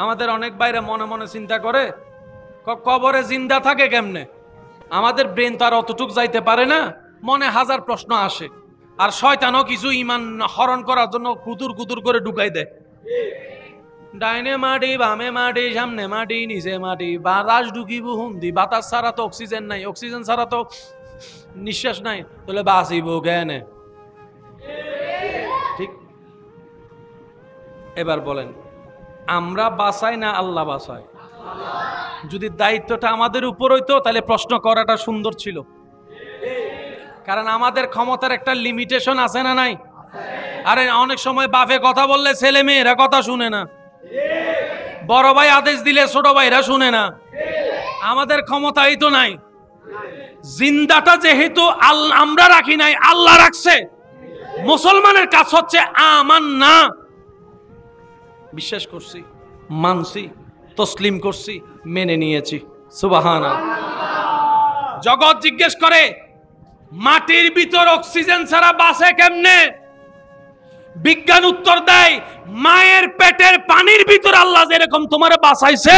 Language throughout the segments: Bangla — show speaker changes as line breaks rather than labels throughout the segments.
আমাদের অনেক বাইরে মনে মনে চিন্তা করে কবরে জিন্দা থাকে কেমনে। আমাদের ব্রেন তো আর অতটুক যাইতে পারে না, মনে হাজার প্রশ্ন আসে। আর শয়তানও কিছু ইমান হরণ করার জন্য কুতুর কুতুর করে ঢুকাই দেয়। ডাইনে মাটি, বামে মাটি, সামনে মাটি, নিচে মাটি, বাতাস ঢুকিব হুন্দি, বাতাস ছাড়া তো অক্সিজেন নাই, অক্সিজেন ছাড়া তো নিঃশ্বাস নাই, তাহলে বাঁচিব কেন? ঠিক। এবার বলেন, আমরা বাঁচাই না আল্লাহ বাঁচায়? যদি দায়িত্বটা আমাদের উপর হইতো তাহলে প্রশ্ন করাটা সুন্দর ছিল। কারণ আমাদের ক্ষমতার একটা লিমিটেশন আছে না নাই? আরে অনেক সময় বাপে কথা বললে ছেলে মেয়েরা কথা শুনে না, বড় ভাই আদেশ দিলে ছোট ভাইরা শুনে না। আমাদের ক্ষমতাই তো নাই। জিন্দাটা যেহেতু আমরা রাখি নাই, আল্লাহ রাখছে। মুসলমানের কাজ হচ্ছে আমান্না, বিশ্বাস করছি, মানছি, তসলিম করছি, মেনে নিয়েছি। সুবহানাল্লাহ। জগৎ জিজ্ঞেস করে মাটির ভিতর অক্সিজেন ছাড়া বাঁচে কেমনে? বিজ্ঞান উত্তর দেয়, মায়ের পেটের পানির ভিতর আল্লাহ যেরকম তোমারে বাঁচাইছে,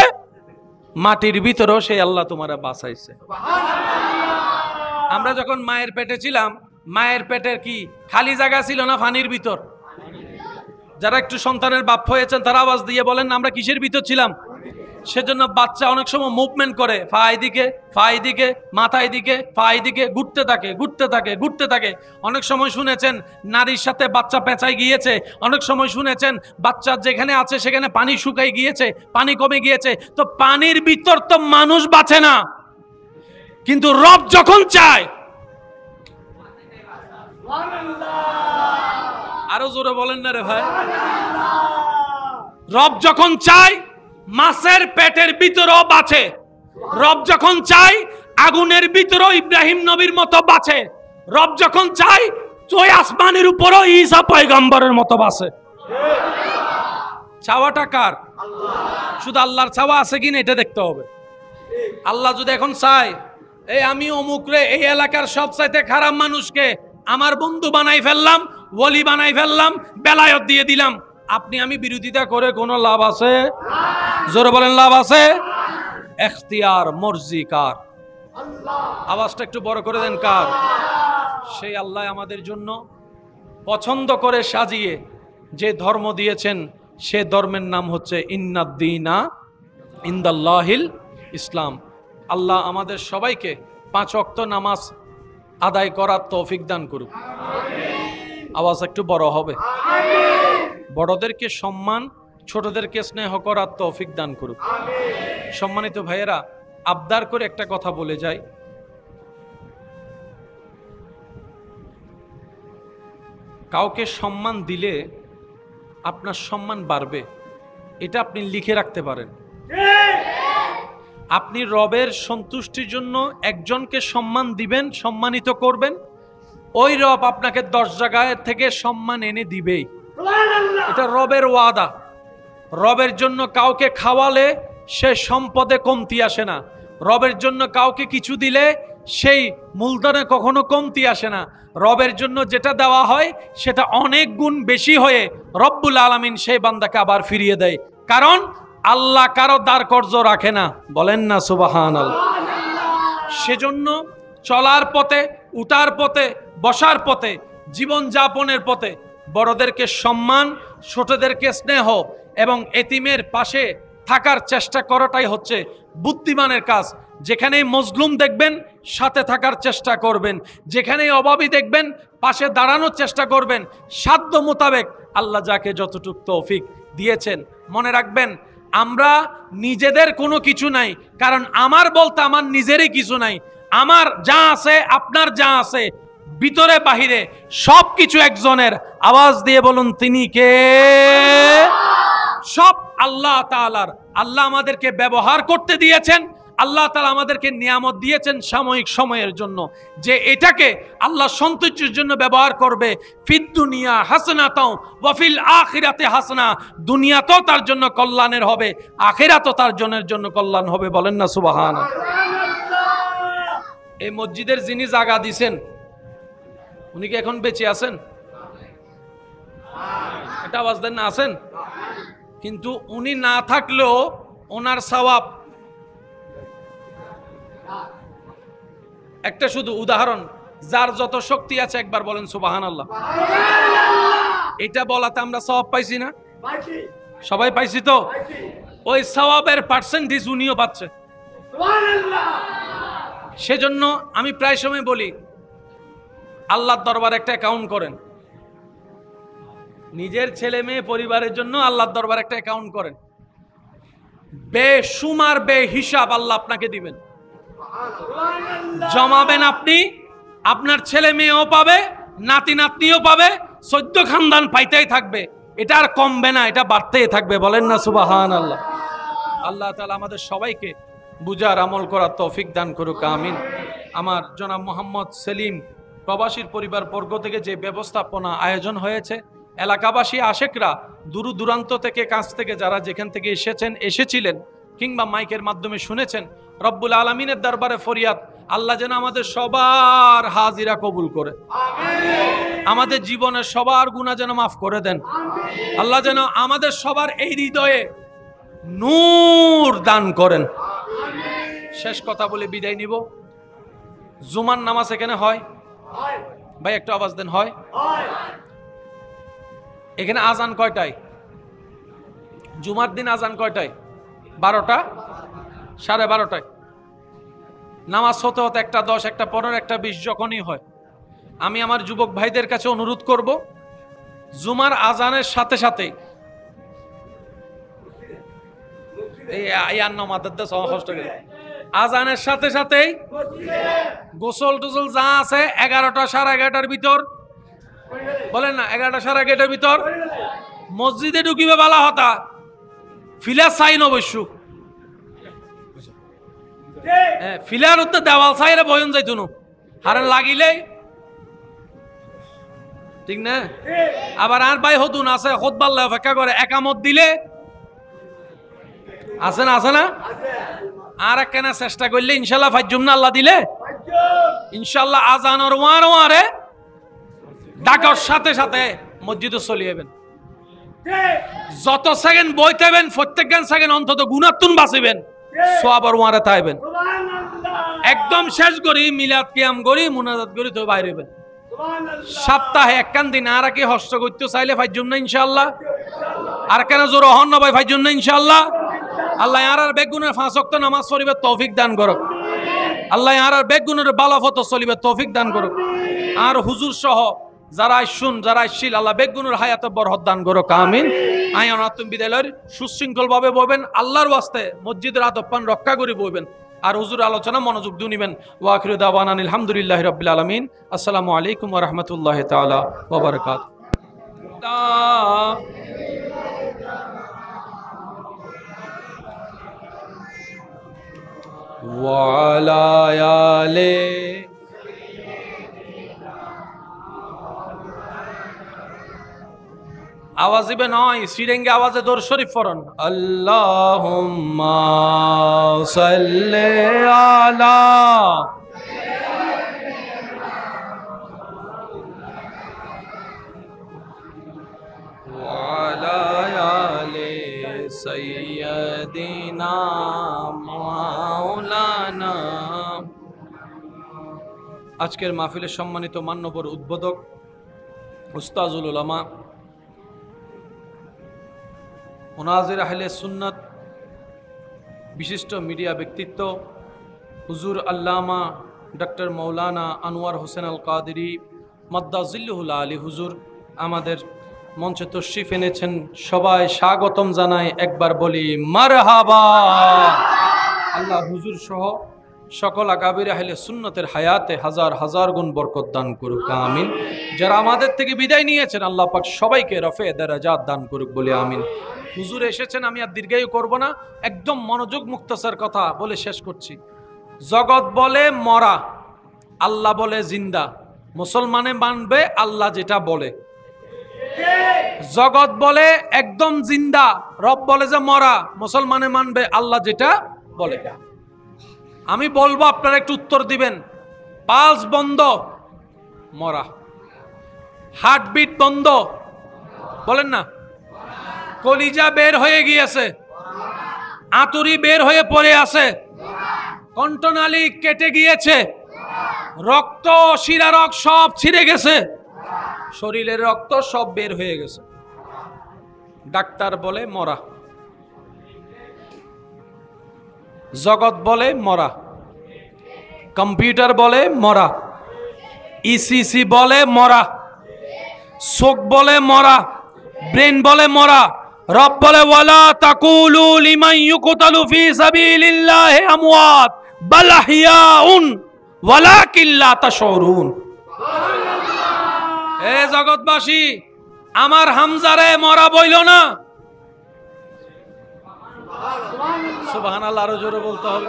মাটির ভিতরেও সেই আল্লাহ তোমারে বাঁচাইছে। আমরা যখন মায়ের পেটে ছিলাম, মায়ের পেটের কি খালি জায়গা ছিল না পানির ভিতর? যারা একটু সন্তানের বাপ হয়েছেন তারা আওয়াজ দিয়ে বলেন আমরা কিসের ভিতর ছিলাম? সেজন্য বাচ্চা অনেক সময় মুভমেন্ট করে, ফা এদিকে, ফা এদিকে, মাথা এদিকে, ফা এদিকে, ঘুরতে থাকে, ঘুরতে থাকে, ঘুরতে থাকে। অনেক সময় শুনেছেন নারীর সাথে বাচ্চা পেঁচাই গিয়েছে, অনেক সময় শুনেছেন বাচ্চা যেখানে আছে সেখানে পানি শুকাই গিয়েছে, পানি কমে গিয়েছে। তো পানির ভিতর তো মানুষ বাঁচে না, কিন্তু রব যখন চায়, আরো জোরে বলেন না রে ভাই, রব যখন চায় মাছের পেটের ভিতরেও বাঁচে। রব যখন চায় আগুনের ভিতরেও ইব্রাহিম নবীর মতো বাঁচে। রব যখন চায় ওই আসমানের উপরও ঈসা পয়গম্বরের মতো বাঁচে। চাওয়াটা কার? শুধু আল্লাহর চাওয়া আছে কিনা এটা দেখতে হবে। আল্লাহ যদি এখন চায় এই আমি অমুক রে, এই এলাকার সবচাইতে খারাপ মানুষকে আমার বন্ধু বানাই ফেললাম, ওলি বানাই ফেললাম, বেলায়ত দিয়ে দিলাম, আপনি আমি বিরোধিতা করে কোনো লাভ আছে? জোরে বলেন লাভ আছে? এখতিয়ার মর্জি কার? আওয়াজটা একটু বড় করে দেন, কার? সেই আল্লাহ আমাদের জন্য পছন্দ করে সাজিয়ে যে ধর্ম দিয়েছেন, সে ধর্মের নাম হচ্ছে ইন্নাদ্দীনা ইনদাল্লাহিল ইসলাম। আল্লাহ আমাদের সবাইকে 5 ওয়াক্ত নামাজ আদায় করার তৌফিক দান করুক। আওয়াজ একটু বড় হবে। বড়দেরকে সম্মান, ছোটদেরকে স্নেহ করার তৌফিক দান করুক। সম্মানিত ভাইয়েরা, আবদার করে একটা কথা বলে যাই, কাউকে সম্মান দিলে আপনার সম্মান বাড়বে, এটা আপনি লিখে রাখতে পারেন। আপনি রবের সন্তুষ্টির জন্য একজনকে সম্মান দিবেন, সম্মানিত করবেন, ওই রব আপনাকে 10 জায়গায় থেকে সম্মান এনে দিবেই। এটা রবের ওয়াদা। রবের জন্য কাউকে খাওয়ালে সে সম্পদে কমতি আসে না। রবের জন্য কাউকে কিছু দিলে সেই মূলধনে কখনো কমতি আসে না। রবের জন্য যেটা দেওয়া হয় সেটা অনেক গুণ বেশি হয়ে রব্বুল আলামিন সেই বান্দাকে আবার ফিরিয়ে দেয়। কারণ আল্লাহ কারো দ্বার কর্জ রাখে না, বলেন না সুবহানাল্লাহ। সেজন্য চলার পথে, উঠার পথে, বসার পথে, জীবন যাপনের পথে বড়দেরকে সম্মান, ছোটদেরকে স্নেহ এবং এতিমের পাশে থাকার চেষ্টা করাটাই হচ্ছে বুদ্ধিমানের কাজ। যেখানেই মজলুম দেখবেন সাথে থাকার চেষ্টা করবেন, যেখানেই অভাবী দেখবেন পাশে দাঁড়ানোর চেষ্টা করবেন, সাধ্য মোতাবেক আল্লাহ যাকে যতটুকু তৌফিক দিয়েছেন। মনে রাখবেন, আমরা নিজেদের কোনো কিছু নাই, কারণ আমার বলতে আমার নিজেরই কিছু নাই। আমার যা আছে, আপনার যা আছে, ভিতরে বাহিরে সব কিছু একজনের। আওয়াজ দিয়ে বলুন তিনি কে? সব আল্লাহ তাআলার। আল্লাহ আমাদেরকে ব্যবহার করতে দিয়েছেন, আল্লাহ তাআলা আমাদেরকে নিয়ামত দিয়েছেন সাময়িক সময়ের জন্য, যে এটাকে আল্লাহ সন্তুষ্টির জন্য ব্যবহার করবে। ফিদ দুনিয়া হাসনাতাও ওয়া ফিল আখিরাতি হাসনা, দুনিয়াতেও তার জন্য কল্যাণের হবে, আখিরাতেও তার জন্য কল্যাণ হবে। বলেন না সুবহানাল্লাহ। এই মসজিদের যিনি জায়গা দিয়েছেন উনি কি এখন বেঁচে আছেন? এটা আওয়াজ দেন না, আছেন? কিন্তু উনি না থাকলেও ওনার সওয়াব। একটা শুধু উদাহরণ, যার যত শক্তি আছে একবার বলেন সুবহানাল্লাহ। এটা বলাতে আমরা সওয়াব পাইছি না? সবাই পাইছি তো? ওই সওয়াবের পার্সেন্টেজ উনিও পাচ্ছে। সেজন্য আমি প্রায় সময় বলি, আল্লাহর দরবারে একটা অ্যাকাউন্ট করেন। নিজের ছেলে মেয়ে পরিবারের জন্য আল্লাহর দরবারে একটা অ্যাকাউন্ট করেন। বেশুমার বেহিসাব আল্লাহ আপনাকে দিবেন। জমাবেন আপনি, আপনার ছেলে মেয়েও পাবে, নাতি নাতনিও পাবে, 14 খানদান পাইতেই থাকবে। এটা আর কমবে না, এটা বাড়তেই থাকবে। বলেন না সুবহানাল্লাহ। আল্লাহ তাআলা আমাদের সবাইকে বুঝার আমল করার তৌফিক দান করুক, আমিন। আমার জনাব মোহাম্মদ সেলিম প্রবাসীর পরিবার বর্গ থেকে যে ব্যবস্থাপনা আয়োজন হয়েছে, এলাকাবাসী আশেকরা দূর দূরান্ত থেকে, কাছ থেকে যারা যেখান থেকে এসেছিলেন কিংবা মাইকের মাধ্যমে শুনেছেন, রব্বুল আলামিনের দরবারে ফরিয়াদ, আল্লাহ যেন আমাদের সবার হাজিরা কবুল করে, আমাদের জীবনের সবার গুনাহ যেন মাফ করে দেন। আল্লাহ যেন আমাদের সবার এই হৃদয়ে নূর দান করেন। শেষ কথা বলে বিদায় নিব। জুমার নামাজ এখানে হয় ভাই? একটু আওয়াজ দেন। হয়? এখানে আজান কয়টায়? জুমার দিন আজান কয়টায়? 12টা, 12:30টায়। নামাজ হতে হতে 1:10, 1:15, 1:20 যখনই হয়, আমি আমার যুবক ভাইদের কাছে অনুরোধ করব, জুমার আজানের সাথে সাথে আজানের সাথে সাথেই গোসল টোসল যা আছে 11টা, 11:30টার ভিতর, বলেন না 11টা, 11:30টার ভিতর মসজিদে ঢুকিবে বালা হতা ফিলা সাইন অবশ্য ফিলার উত্তর দেওয়াল সাইরে বয়ন যাইতো না, হারান লাগিলেই ঠিক না। আবার আর ভাই হতুন আছে খুতবার লাগে অপেক্ষা করে, একামত দিলে আছে না, আছে না? আর একখানা চেষ্টা করলে ইনশাল্লাহ ফাইজুম না, আল্লাহ দিলে ইনশাল্লাহ আজানোর ওয়ারে ডাকার সাথে সাথে মসজিদে চলে যাবেন। যত সেকেন্ড বইতেবেন প্রত্যেক সেকেন্ড অন্তত গুনাতুন বাঁচিবেন, সওয়াবের ওয়ারে তাইবেন। একদম শেষ করি মিলাদ কিয়াম করি মুনাজাত করি তো বাইরে হবেন। সপ্তাহে একখান দিন আর কি হস্ত করতে চাইলে ফাইজুম না ইনশাআল্লাহ। আর কেন জোর হন না ভাই, ফাইজুম না ইনশাআল্লাহ। আল্লাহ আর বেগুনের 5 ওয়াক্ত নামাজ পড়িবে তৌফিক দান করুক। আল্লাহ আর বেগুনের বালাফত চলিবে তৌফিক দান করুক। আর হুজুর সহ যারা শুন, যারা আসছিল, আল্লাহ বেগুনের হায়াতে বরকত দান করুক, আমিন। আয়ানাতুম বিদ্যালয়ের সুশৃঙ্খল ভাবে বইবেন, আল্লাহর ওয়াস্তে মসজিদের আদব রক্ষা করে বইবেন। আর হুজুর আলোচনা মনোযোগ দিয়ে নিবেন। ওয়া আখিরু দাওয়ানা আলহামদুলিল্লাহি রাব্বিল আলামিন। আসসালামু আলাইকুম ওয়া রাহমাতুল্লাহি তাআলা ওয়া বারাকাতুহু। ওয়া আলা আলি আওয়াজ দিবে নয়, শ্রীরেঙ্গে আওয়াজে দরুদ শরীফ পড়ুন। আল্লাহুম্মা সাল্লি আলা ওয়া আলা আলি সাইয়্যিদিনা মাওলানা। আজকের মাহফিলের সম্মানিত মান্যবর উদ্বোধক উস্তাজুল উলামা, মুনাজির আহলে সুন্নাত, বিশিষ্ট মিডিয়া ব্যক্তিত্ব হুজুর আল্লামা ডক্টর মৌলানা আনোয়ার হোসেন আল কাদেরী মাদ্দাজিল্লুহুল আলী হুজুর আমাদের মঞ্চে তশরিফ এনেছেন। সবাই স্বাগতম জানাই, একবার বলি মারহাবা। আল্লাহ হুজুর সহ সকল আকাবির আহলে সুন্নতের হায়াতে হাজার হাজার গুণ বরকত দান করুক, আমিন। যারা আমাদের থেকে বিদায় নিয়েছেন, আল্লাহ পাক সবাইকে রফে দারাজাত দান করুক, বলে আমিন। হুজুর এসেছেন, আমি আর দীর্ঘায়ু করব না, একদম মনোযোগ মুক্তসার কথা বলে শেষ করছি। জগৎ বলে মরা, আল্লাহ বলে জিন্দা। মুসলমানে মানবে আল্লাহ যেটা বলে। জগৎ বলে একদম জিন্দা, রব বলে যে মরা, মুসলমানে মানবে আল্লাহ যেটা বলে। আমি বলবো, আপনারা একটু উত্তর দিবেন। পালস বন্ধ, মরা। হার্টবিট বন্ধ, বলেন না। কলিজা বের হয়ে গিয়েছে, আতুরি বের হয়ে পড়ে আছে, কণ্ঠনালী কেটে গিয়েছে, রক্ত শিরারক সব ছিঁড়ে গেছে, শরীরের রক্ত সব বের হয়ে গেছে। ডাক্তার বলে মরা, জগৎ বলে মরা, কম্পিউটার বলে মরা, ইসিসি বলে মরা, চোখ বলে মরা, ব্রেন বলে মরা। রব বলে ওয়ালা তাকুলু লিমান ইউকতালু ফি সাবিলিল্লাহি আমওয়াত বাল আহইয়াউন ওয়ালাকিন লা তাশউরুন। এ জগৎবাসী, আমার হামজারে মরা বইল না। সুবহানাল্লাহ, আরো জোরে বলতে হবে।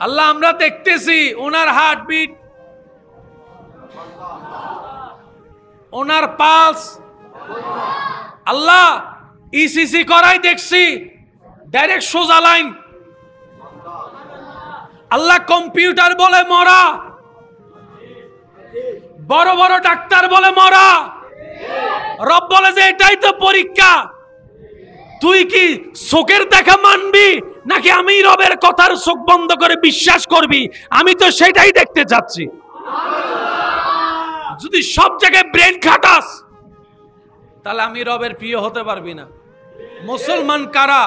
আল্লাহ, আমরা দেখতেছি ওনার হার্টবিট, ওনার পালস। আল্লাহ, ইসিসি করাই দেখছি, ডাইরেক্ট সোজা লাইন। আল্লাহ, কম্পিউটার বলে মরা, বড় বড় ডাক্তার বলে মরা। রব বলে যে এটাই তো পরীক্ষা, তুই কি চোখের দেখা মানবি নাকি আমি রবের কথার চোখ বন্ধ করে বিশ্বাস করবি? আমি তো সেটাই দেখতে চাচ্ছি। যদি সব জায়গায় ব্রেন খাটাস তাহলে আমি রবের প্রিয় হতে পারবি না। মুসলমান কারা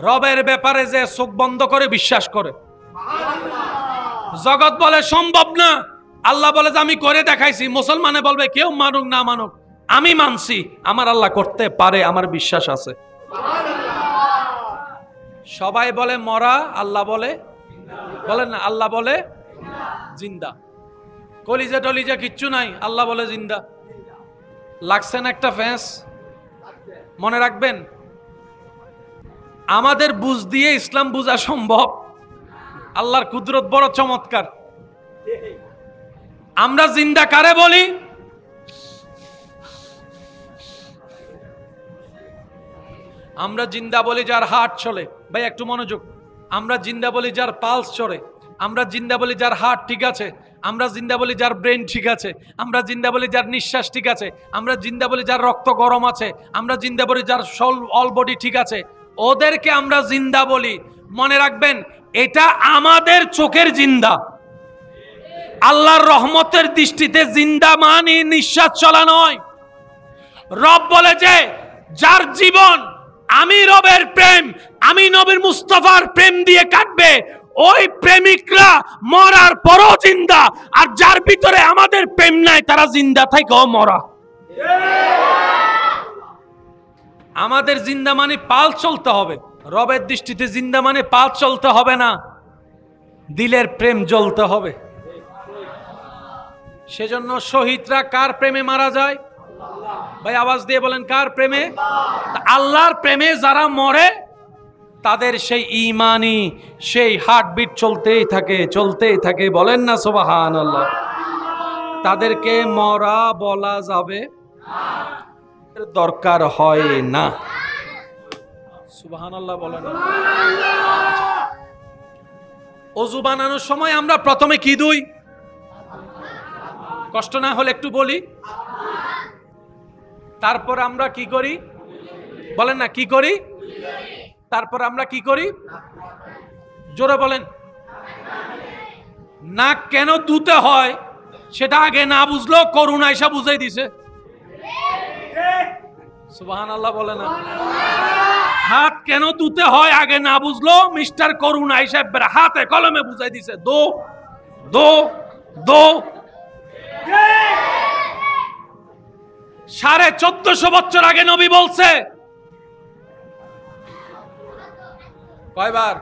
রবের ব্যাপারে যে চোখ বন্ধ করে বিশ্বাস করে? জগৎ বলে সম্ভব না, আল্লাহ বলে যে আমি করে দেখাইছি। মুসলমানে বলবে কেউ মানুক না মানুক, আমি মানছি, আমার আল্লাহ করতে পারে, আমার বিশ্বাস আছে। সবাই বলে মরা, আল্লাহ বলে, বলেন না, আল্লাহ বলে জিন্দা। কলিজা টলিজা কিচ্ছু নাই, আল্লাহ বলে জিন্দা। লাগছে না একটা ফ্যাঁস? মনে রাখবেন, আমাদের বুঝ দিয়ে ইসলাম বুঝা সম্ভব। আল্লাহর কুদরত বড় চমৎকার। আমরা জিন্দা কারে বলি? আমরা জিন্দা বলি যার হার্ট চলে। ভাই একটু মনোযোগ। আমরা জিন্দা বলি যার পালস চলে, আমরা জিন্দা বলি যার হার্ট ঠিক আছে, আমরা জিন্দা বলি যার ব্রেন ঠিক আছে, আমরা জিন্দা বলি যার নিঃশ্বাস ঠিক আছে, আমরা জিন্দা বলি যার রক্ত গরম আছে, আমরা জিন্দা বলি যার অল বডি ঠিক আছে। ওদেরকে আমরা জিন্দা বলি। মনে রাখবেন, এটা আমাদের চোখের জিন্দা। আল্লাহর রহমতের দৃষ্টিতে জিন্দা মানে নিঃশ্বাস চলা নয়। রব বলে যে যার জীবন আমি রবের প্রেম, আমি নবীর মুস্তাফার প্রেম দিয়ে কাটবে, ওই প্রেমিকরা মরার পরও জিন্দা। আর যার ভিতরে আমাদের প্রেম নাই, তারা জিন্দা থেকেও মরা। আমাদের জিন্দা মানে পাল চলতে হবে, রবের দৃষ্টিতে জিন্দা মানে পাল চলতে হবে না, দিলের প্রেম জ্বলতে হবে। সেজন্য শহীদরা কার প্রেমে মারা যায়? ভাই আওয়াজ দিয়ে বলেন, কার প্রেমে? আল্লাহর প্রেমে যারা মরে তাদের সেই ঈমানি, সেই হার্টবিট চলতেই থাকে, চলতেই থাকে। বলেন না সুবহানাল্লাহ। তাদেরকে মরা বলা যাবে দরকার হয় না। সুবহানাল্লাহ বলেন। ওযু বানানোর সময় আমরা প্রথমে কি দুই? কষ্ট না হলে একটু বলি। তারপর আমরা কি করি? বলেন না, কি করি? তারপর আমরা কি করি? জোরে বলেন। নাক কেন ধুতে হয় সেটা আগে না বুঝলো, করুণা এসে বুঝাই দিছে। সুবহানাল্লাহ বলে না। হাত কেন ধুতে হয় আগে না বুঝলো, মিস্টার করুণা এসে হাতে কলমে বুঝাই দিছে। দো দো দো। 1450 বছর আগে নবী বলছে। কয়বার?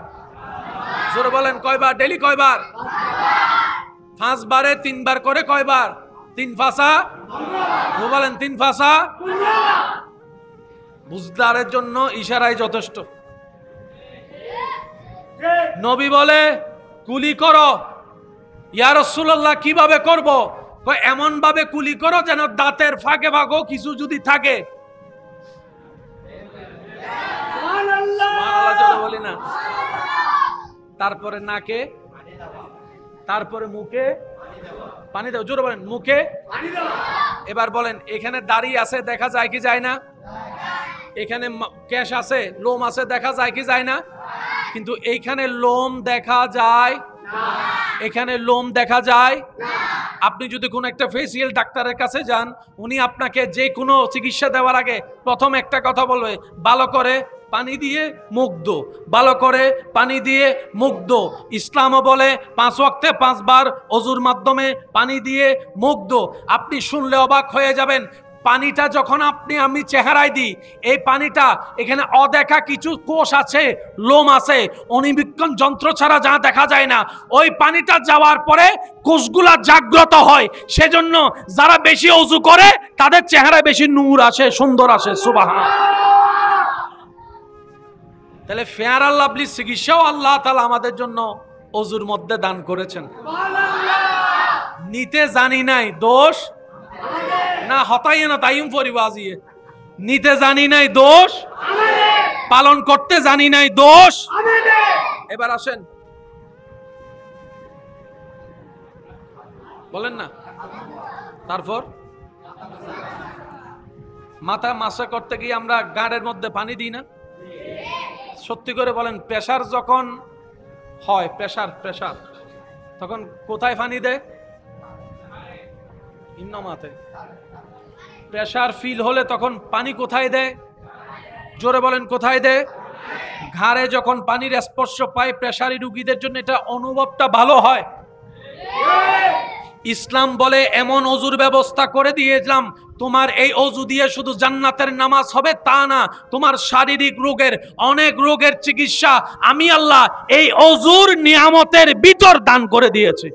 জোরে বলেন, কয়বার? ডেলি কয়বার? 5 বারে 3 বার করে কয়বার? 3 ফাঁসা। বলেন 3 ফাঁসা। বুঝদারের জন্য ইশারায় যথেষ্ট। নবী বলে কুলি করো। ইয়া রাসূলুল্লাহ, কিভাবে করব? এমন ভাবে কুলি করো যেন দাঁতের ফাঁকে ফাঁকও কিছু যদি থাকে। বলি না। তারপরে নাকে, তারপরে মুখে পানি দাও। জোরে বলেন, মুখে। এবার বলেন, এখানে দাড়ি আছে, দেখা যায় কি যায় না? এখানে ক্যাশ আছে, লোম আছে, দেখা যায় কি যায় না? কিন্তু এইখানে লোম দেখা যায় না, এখানে লোম দেখা যায় না। আপনি যদি কোনো একটা ফেসিয়াল ডাক্তারের কাছে যান, উনি আপনাকে যে কোনো চিকিৎসা দেওয়ার আগে প্রথম একটা কথা বলবে, ভালো করে পানি দিয়ে মুখ ধো, ভালো করে পানি দিয়ে মুখ ধো। ইসলামও বলে 5 ওয়াক্তে 5 বার অজুর মাধ্যমে পানি দিয়ে মুখ ধো। আপনি শুনলে অবাক হয়ে যাবেন, পানিটা যখন আমি চেহারায় দিই, এই পানিটা এখানে অদেখা কিছু কোষ আছে, লোম আছে, অণুবীক্ষণ যন্ত্র ছাড়া যা দেখা যায় না, ওই পানিটা যাওয়ার পরে কোষগুলা জাগ্রত হয়। সেজন্য যারা বেশি অজু করে তাদের চেহারায় বেশি নূর আসে, সুন্দর আসে। সুবহানাল্লাহ। তাহলে ফেয়ার আর লাভলি চিকিৎসাও আল্লাহ তাআলা আমাদের জন্য অজুর মধ্যে দান করেছেন। নিতে জানি নাই দোষ না, হতাইয়ে না তাইম পরিবাজিয়ে। নিতে জানি নাই দোষ, পালন করতে জানি নাই দোষ। এবার আসেন, বলেন না। তারপর মাথা মাসা করতে গিয়ে আমরা গাড়ের মধ্যে পানি দিই না? সত্যি করে বলেন, প্রেসার যখন হয়, প্রেসার তখন কোথায় পানি দেয়? ইন্নমাতে। প্রেসার ফিল হলে তখন পানি কোথায় দেয়? জোরে বলেন, কোথায় দেয়? ঘাড়ে যখন পানির স্পর্শ পায় প্রেসারি রোগীদের জন্য এটা অনুভবটা ভালো হয়। ইসলাম বলে এমন অজুর ব্যবস্থা করে দিয়েছিলাম, তোমার এই অজু দিয়ে শুধু জান্নাতের নামাজ হবে তা না, তোমার শারীরিক রোগের, অনেক রোগের চিকিৎসা আমি আল্লাহ এই অজুর নিয়ামতের ভিতর দান করে দিয়েছি।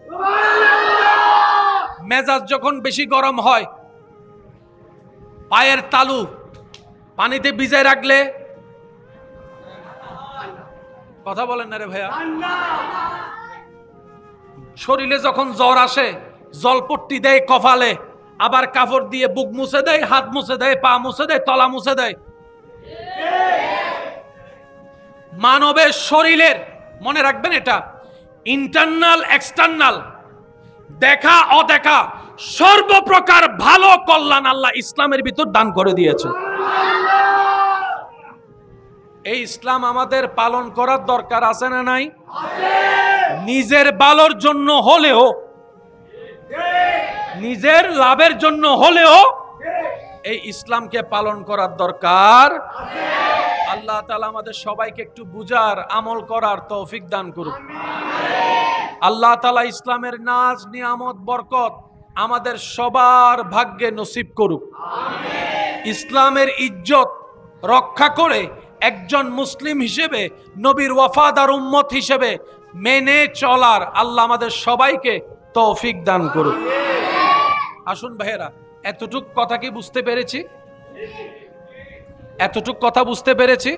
মেজাজ যখন বেশি গরম হয়, পায়ের তালু পানিতে ভিজায় রাখলে, কথা বলেন না রে ভাইয়া, শরীরে যখন জ্বর আসে জলপট্টি দেয় কপালে, আবার কাপড় দিয়ে বুক মুছে দেয়, হাত মুছে দেয়, পা মুছে দেয়, তলা মুছে দেয়। মানবের শরীরের, মনে রাখবেন এটা, ইন্টারনাল এক্সটার্নাল, দেখা অদেখা সর্বপ্রকার ভালো কল্যাণ আল্লাহ ইসলামের ভিতর দান করে দিয়েছে। এই ইসলাম আমাদের পালন করার দরকার আছে না নাই? নিজের ভালোর জন্য হলেও, নিজের লাভের জন্য হলেও এই ইসলামকে পালন করার দরকার। আল্লাহ তাআলা আমাদের সবাইকে একটু বুঝার, আমল করার তৌফিক দান করুক। আল্লাহ তাআলা ইসলামের নাজ, নিয়ামত, বরকত আমাদের সবার ভাগ্যে নসিব করুক। ইসলামের ইজ্জত রক্ষা করে একজন মুসলিম হিসেবে, নবীর ওয়াফাদার উম্মত হিসেবে মেনে চলার আল্লাহ আমাদের সবাইকে তৌফিক দান করুক। আসুন ভাইয়েরা, এতটুক কথা কি বুঝতে পেরেছি? এতটুক কথা বুঝতে পেরেছি?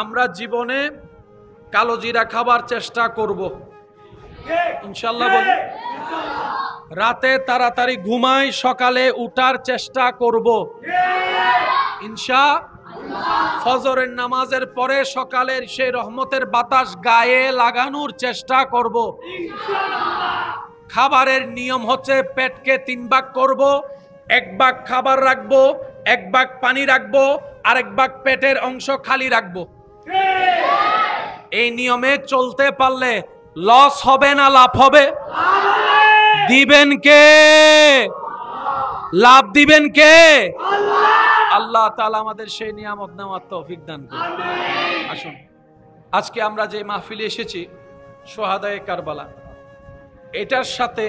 আমরা জীবনে কালো জিরা খাবার চেষ্টা করব ইনশাআল্লাহ। বলি, রাতে তাড়াতাড়ি ঘুমাই, সকালে উঠার চেষ্টা করব ইনশাআল্লাহ। ফজরের নামাজের পরে সকালের সেই রহমতের বাতাস গায়ে লাগানোর চেষ্টা করব ইনশাআল্লাহ। খাবারের নিয়ম হচ্ছে পেটকে 3 ভাগ করব, 1 ভাগ খাবার রাখবো, 1 ভাগ পানি রাখবো, আর 1 ভাগ পেটের অংশ খালি রাখবো। এই নিয়মে চলতে পারলে লস হবে না লাভ হবে? দিবেন কে? লাভ দিবেন কে? আল্লাহ তাআলা আমাদের সেই নিয়ামত নেওয়ার তৌফিক দান করুন। আসুন, আজকে আমরা যে মাহফিলে এসেছি সোহাদায়ে কারবালা, এটার সাথে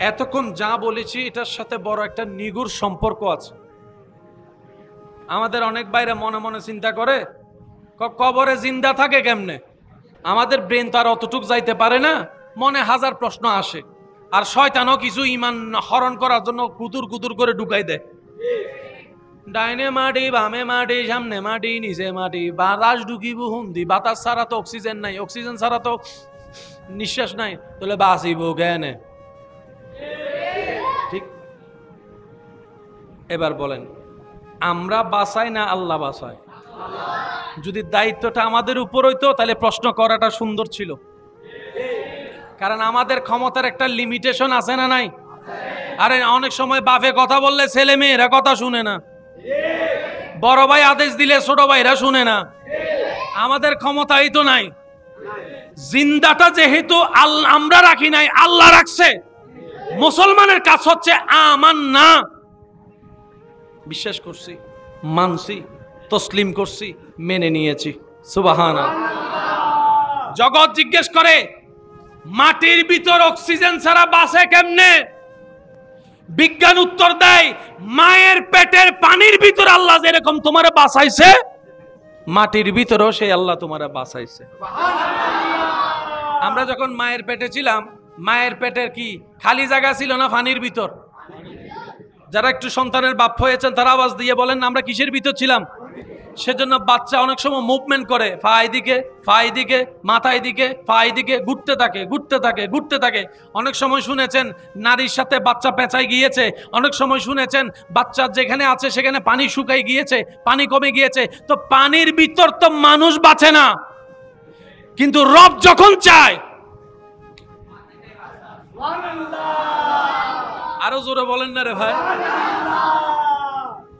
এতক্ষণ যা বলেছি এটার সাথে বড় একটা নিগুড় সম্পর্ক আছে। আমাদের অনেক ভাইরা মনে মনে চিন্তা করে, কবরে জিন্দা থাকে কেমনে? আমাদের ব্রেন তো আর অতটুক যাইতে পারে না, মনে হাজার প্রশ্ন আসে। আর শয়তানও কিছু ইমান হরণ করার জন্য কুতুর কুতুর করে ঢুকাই দেয়। ডাইনে মাটি, বামে মাটি, সামনে মাটি, নিচে মাটি, বাতাস ঢুকিব হুন্দি, বাতাস ছাড়া তো অক্সিজেন নাই, অক্সিজেন ছাড়া তো নিঃশ্বাস নাই, তাহলে বাঁচিব জ্ঞানে। ঠিক? এবার বলেন, আমরা বাঁচাই না আল্লাহ বাঁচায়? যদি দায়িত্বটা আমাদের উপর হইতো তাহলে প্রশ্ন করাটা সুন্দর ছিল। কারণ আমাদের ক্ষমতার একটা লিমিটেশন আছে না নাই? আরে অনেক সময় বাপে কথা বললে ছেলে মেয়েরা কথা শুনে না। বড় ভাই আদেশ দিলে ছোট ভাইরা শুনে না। আমাদের ক্ষমতাই তো নাই। জিন্দাটা যেহেতু আমরা রাখি নাই, আল্লাহ রাখছে। মুসলমানের কাজ হচ্ছে আমান্না, বিশ্বাস করছি, মানছি, তসলিম করছি, মেনে নিয়েছি। সুবহানাল্লাহ। জগৎ জিজ্ঞেস করে মাটির ভিতর অক্সিজেন ছাড়া বাঁচে কেমনে? বিজ্ঞান উত্তর দেয়, মায়ের পেটের পানির ভিতর আল্লাহ যেরকম তোমারে বাঁচাইছে, মাটির ভিতরেও সেই আল্লাহ তোমারে বাঁচাইছে। আমরা যখন মায়ের পেটে ছিলাম, মায়ের পেটের কি খালি জায়গা ছিল না পানির ভিতর? যারা একটু সন্তানের বাপ হয়েছেন তারা আওয়াজ দিয়ে বলেন আমরা কিসের ভিতর ছিলাম? সেজন্য বাচ্চা অনেক সময় মুভমেন্ট করে, ফাই দিকে, মাথায় দিকে, ফাই দিকে, ঘুরতে থাকে। অনেক সময় শুনেছেন নারীর সাথে বাচ্চা পেঁচাই গিয়েছে, অনেক সময় শুনেছেন বাচ্চা যেখানে আছে সেখানে পানি শুকাই গিয়েছে, পানি কমে গিয়েছে। তো পানির ভিতর তো মানুষ বাঁচে না, কিন্তু রব যখন চায়, আরো জোরে বলেন না রে ভাই,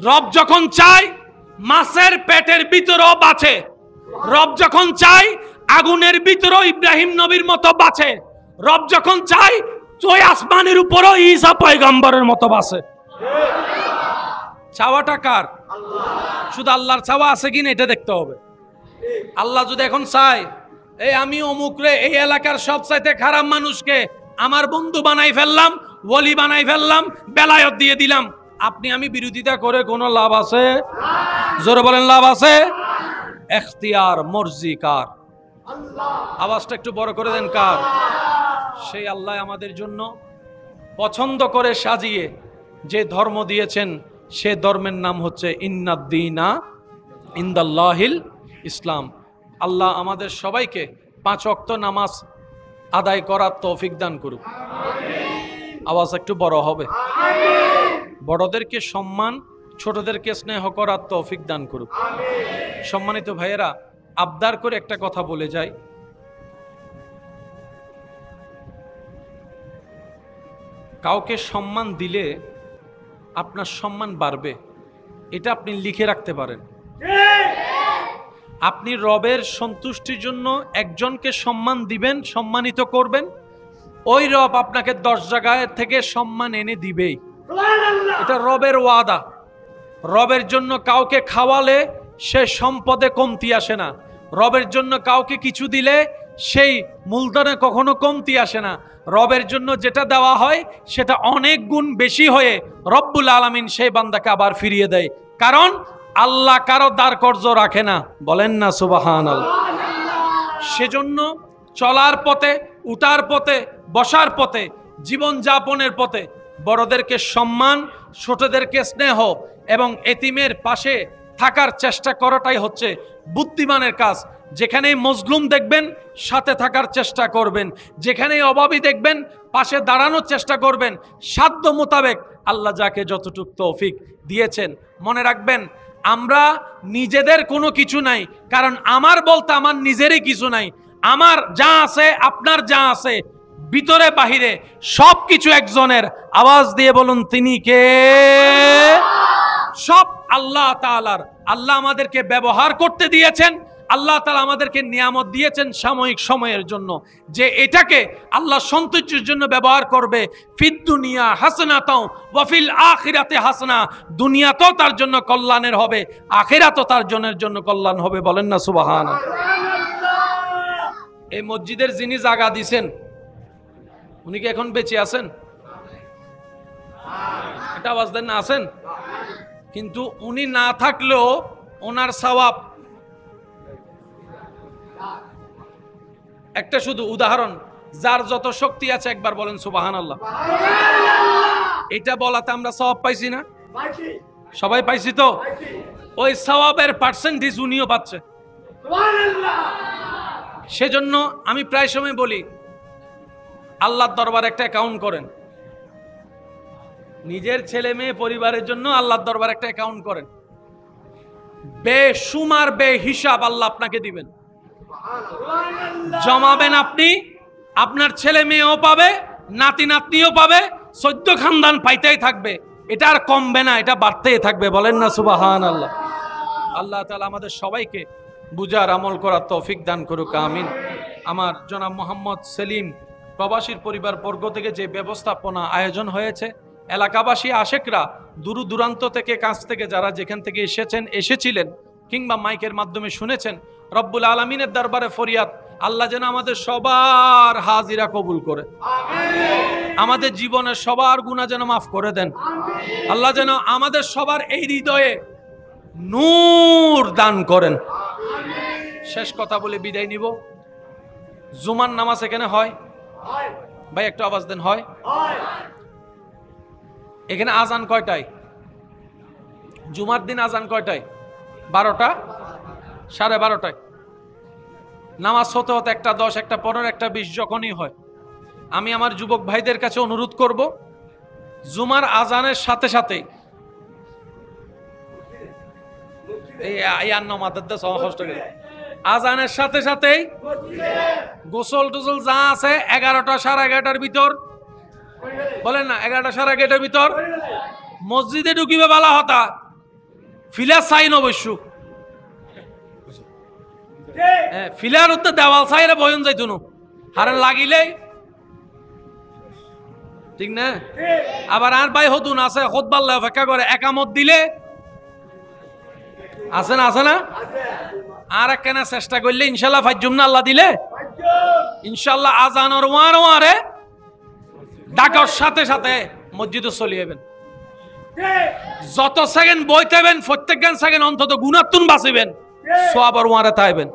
রব যখন চায় মাছের পেটের ভিতরও বাঁচে। রব যখন চায় আগুনের ভিতরও ইব্রাহিম নবীর মতো বাঁচে। রব যখন চায় ওই আসমানের উপরও ঈসা পয়গম্বরের মতো বাঁচে। চাওয়াটা কার? শুধু আল্লাহর চাওয়া আছে কিনা এটা দেখতে হবে। আল্লাহ যদি এখন চায় এই আমি অমুক রে, এই এলাকার সবচাইতে খারাপ মানুষকে আমার বন্ধু বানাই ফেললাম, ওলি বানাই ফেললাম, বেলায়ত দিয়ে দিলাম, আপনি আমি বিরোধিতা করে কোনো লাভ আছে? জোরে বলেন লাভ আছে? এখতিয়ার মর্জি কার? আওয়াজটা একটু বড় করে দেন, কার? সেই আল্লাহ আমাদের জন্য পছন্দ করে সাজিয়ে যে ধর্ম দিয়েছেন, সে ধর্মের নাম হচ্ছে ইন্নাদ্দীনা ইনদাল্লাহিল ইসলাম। আল্লাহ আমাদের সবাইকে 5 ওয়াক্ত নামাজ আদায় করার তৌফিক দান করুক। আওয়াজ একটু বড় হবে। বড়দেরকে সম্মান, ছোটদেরকে স্নেহ করার তৌফিক দান করুক। সম্মানিত ভাইয়েরা, আবদার করে একটা কথা বলে যাই, কাউকে সম্মান দিলে আপনার সম্মান বাড়বে, এটা আপনি লিখে রাখতে পারেন। আপনি রবের সন্তুষ্টির জন্য একজনকে সম্মান দিবেন, সম্মানিত করবেন, ওই রব আপনাকে 10 জায়গায় থেকে সম্মান এনে দিবেই। এটা রবের ওয়াদা। রবের জন্য কাউকে খাওয়ালে সে সম্পদে কমতি আসে না। রবের জন্য কাউকে কিছু দিলে সেই মূলধনে কখনো কমতি আসে না। রবের জন্য যেটা দেওয়া হয় সেটা অনেক গুণ বেশি হয়ে রব্বুল আলামিন সেই বান্দাকে আবার ফিরিয়ে দেয়। কারণ আল্লাহ কারো দ্বার কর্জ রাখে না, বলেন না সুবহানাল্লাহ। সেজন্য চলার পথে, উঠার পথে, বসার পথে, জীবন যাপনের পথে বড়দেরকে সম্মান, ছোটদেরকে স্নেহ এবং এতিমের পাশে থাকার চেষ্টা করাটাই হচ্ছে বুদ্ধিমানের কাজ। যেখানেই মজলুম দেখবেন সাথে থাকার চেষ্টা করবেন, যেখানেই অভাবী দেখবেন পাশে দাঁড়ানোর চেষ্টা করবেন, সাধ্য মোতাবেক আল্লাহ যাকে যতটুকু তৌফিক দিয়েছেন। মনে রাখবেন, আমরা নিজেদের কোনো কিছু নাই, কারণ আমার বলতে আমার নিজেরই কিছু নাই। আমার যা আছে, আপনার যা আছে, ভিতরে বাহিরে সব কিছু একজনের। আওয়াজ দিয়ে বলুন তিনি কে? সব আল্লাহ তাআলার। আল্লাহ আমাদেরকে ব্যবহার করতে দিয়েছেন, আল্লাহ তাআলা আমাদেরকে নিয়ামত দিয়েছেন সাময়িক সময়ের জন্য, যে এটাকে আল্লাহ সন্তুষ্টির জন্য ব্যবহার করবে। ফিদ দুনিয়া হাসনাতাও ওয়া ফিল আখিরাতি হাসনা, দুনিয়াতেও তার জন্য কল্যাণের হবে, আখিরাতেও তার জন্য কল্যাণ হবে। বলেন না সুবহানাল্লাহ। এই মসজিদের যিনি জায়গা দিয়েছেন উনি কি এখন বেঁচে আছেন? এটা আওয়াজ দেন না, আছেন? কিন্তু উনি না থাকলেও ওনার সওয়াব। একটা শুধু উদাহরণ, যার যত শক্তি আছে একবার বলেন সুবহানাল্লাহ। এটা বলাতে আমরা সওয়াব পাইছি না? সবাই পাইছি তো? ওই সওয়াবের পার্সেন্টেজ উনিও পাচ্ছে। সেজন্য আমি প্রায় সময় বলি, আল্লাহর দরবারে একটা অ্যাকাউন্ট করেন। নিজের ছেলে মেয়ে পরিবারের জন্য আল্লাহর দরবারে একটা অ্যাকাউন্ট করেন। বেশুমার বেহিসাব আল্লাহ আপনাকে দিবেন। জমাবেন আপনি, আপনার ছেলে মেয়েও পাবে, নাতি নাতনিও পাবে, 14 খানদান পাইতেই থাকবে। এটা আর কমবে না, এটা বাড়তেই থাকবে। বলেন না সুবহানাল্লাহ। আল্লাহ তাআলা আমাদের সবাইকে বুঝার আমল করার তৌফিক দান করুক, আমিন। আমার জনাব মোহাম্মদ সেলিম প্রবাসীর পরিবার বর্গ থেকে যে ব্যবস্থাপনা আয়োজন হয়েছে, এলাকাবাসী আশেকরা দূর দূরান্ত থেকে কাছ থেকে যারা যেখান থেকে এসেছিলেন কিংবা মাইকের মাধ্যমে শুনেছেন, রব্বুল আলামিনের দরবারে ফরিয়াদ আল্লাহ যেন আমাদের সবার হাজিরা কবুল করে, আমাদের জীবনের সবার গুনাহ যেন মাফ করে দেন, আল্লাহ যেন আমাদের সবার এই হৃদয়ে নূর দান করেন। শেষ কথা বলে বিদায় নিব। জুমার নামাজ এখানে হয় ভাই? একটু আওয়াজ দেন। হয়? এখানে আজান কয়টায়? জুমার দিন আজান কয়টায়? 12টা, 12:30টায়। নামাজ হতে হতে 1:10, 1:15, 1:20 যখনই হয়, আমি আমার যুবক ভাইদের কাছে অনুরোধ করব, জুমার আজানের সাথে সাথে আজানের সাথে সাথেই গোসল টোসল যা আছে 11টা 11:30টার ভিতর, বলেন না 11টা 11:30টার ভিতর মসজিদে ঢুকিবে বালা হতা ফিলার সাইন অবশ্য ফিলার উত্তর দেওয়াল সাইরে বয়ন যাইতো না, হারান লাগিলেই ঠিক না। আবার আর ভাই হতুন আছে খুতবাল্লা অপেক্ষা করে, একামত দিলে আছে না, আছে না? আর একখানা চেষ্টা করলে ইনশাল্লাহ ফাইজুম না, আল্লাহ দিলে ইনশাল্লাহ আজানোর ওয়ারে ডাকার সাথে সাথে মসজিদে চলে যাবেন। যত সেকেন্ড বইতেবেন প্রত্যেক সেকেন্ড অন্তত গুনাতুন বাঁচিবেন, সওয়াবের ওয়ারে তাইবেন।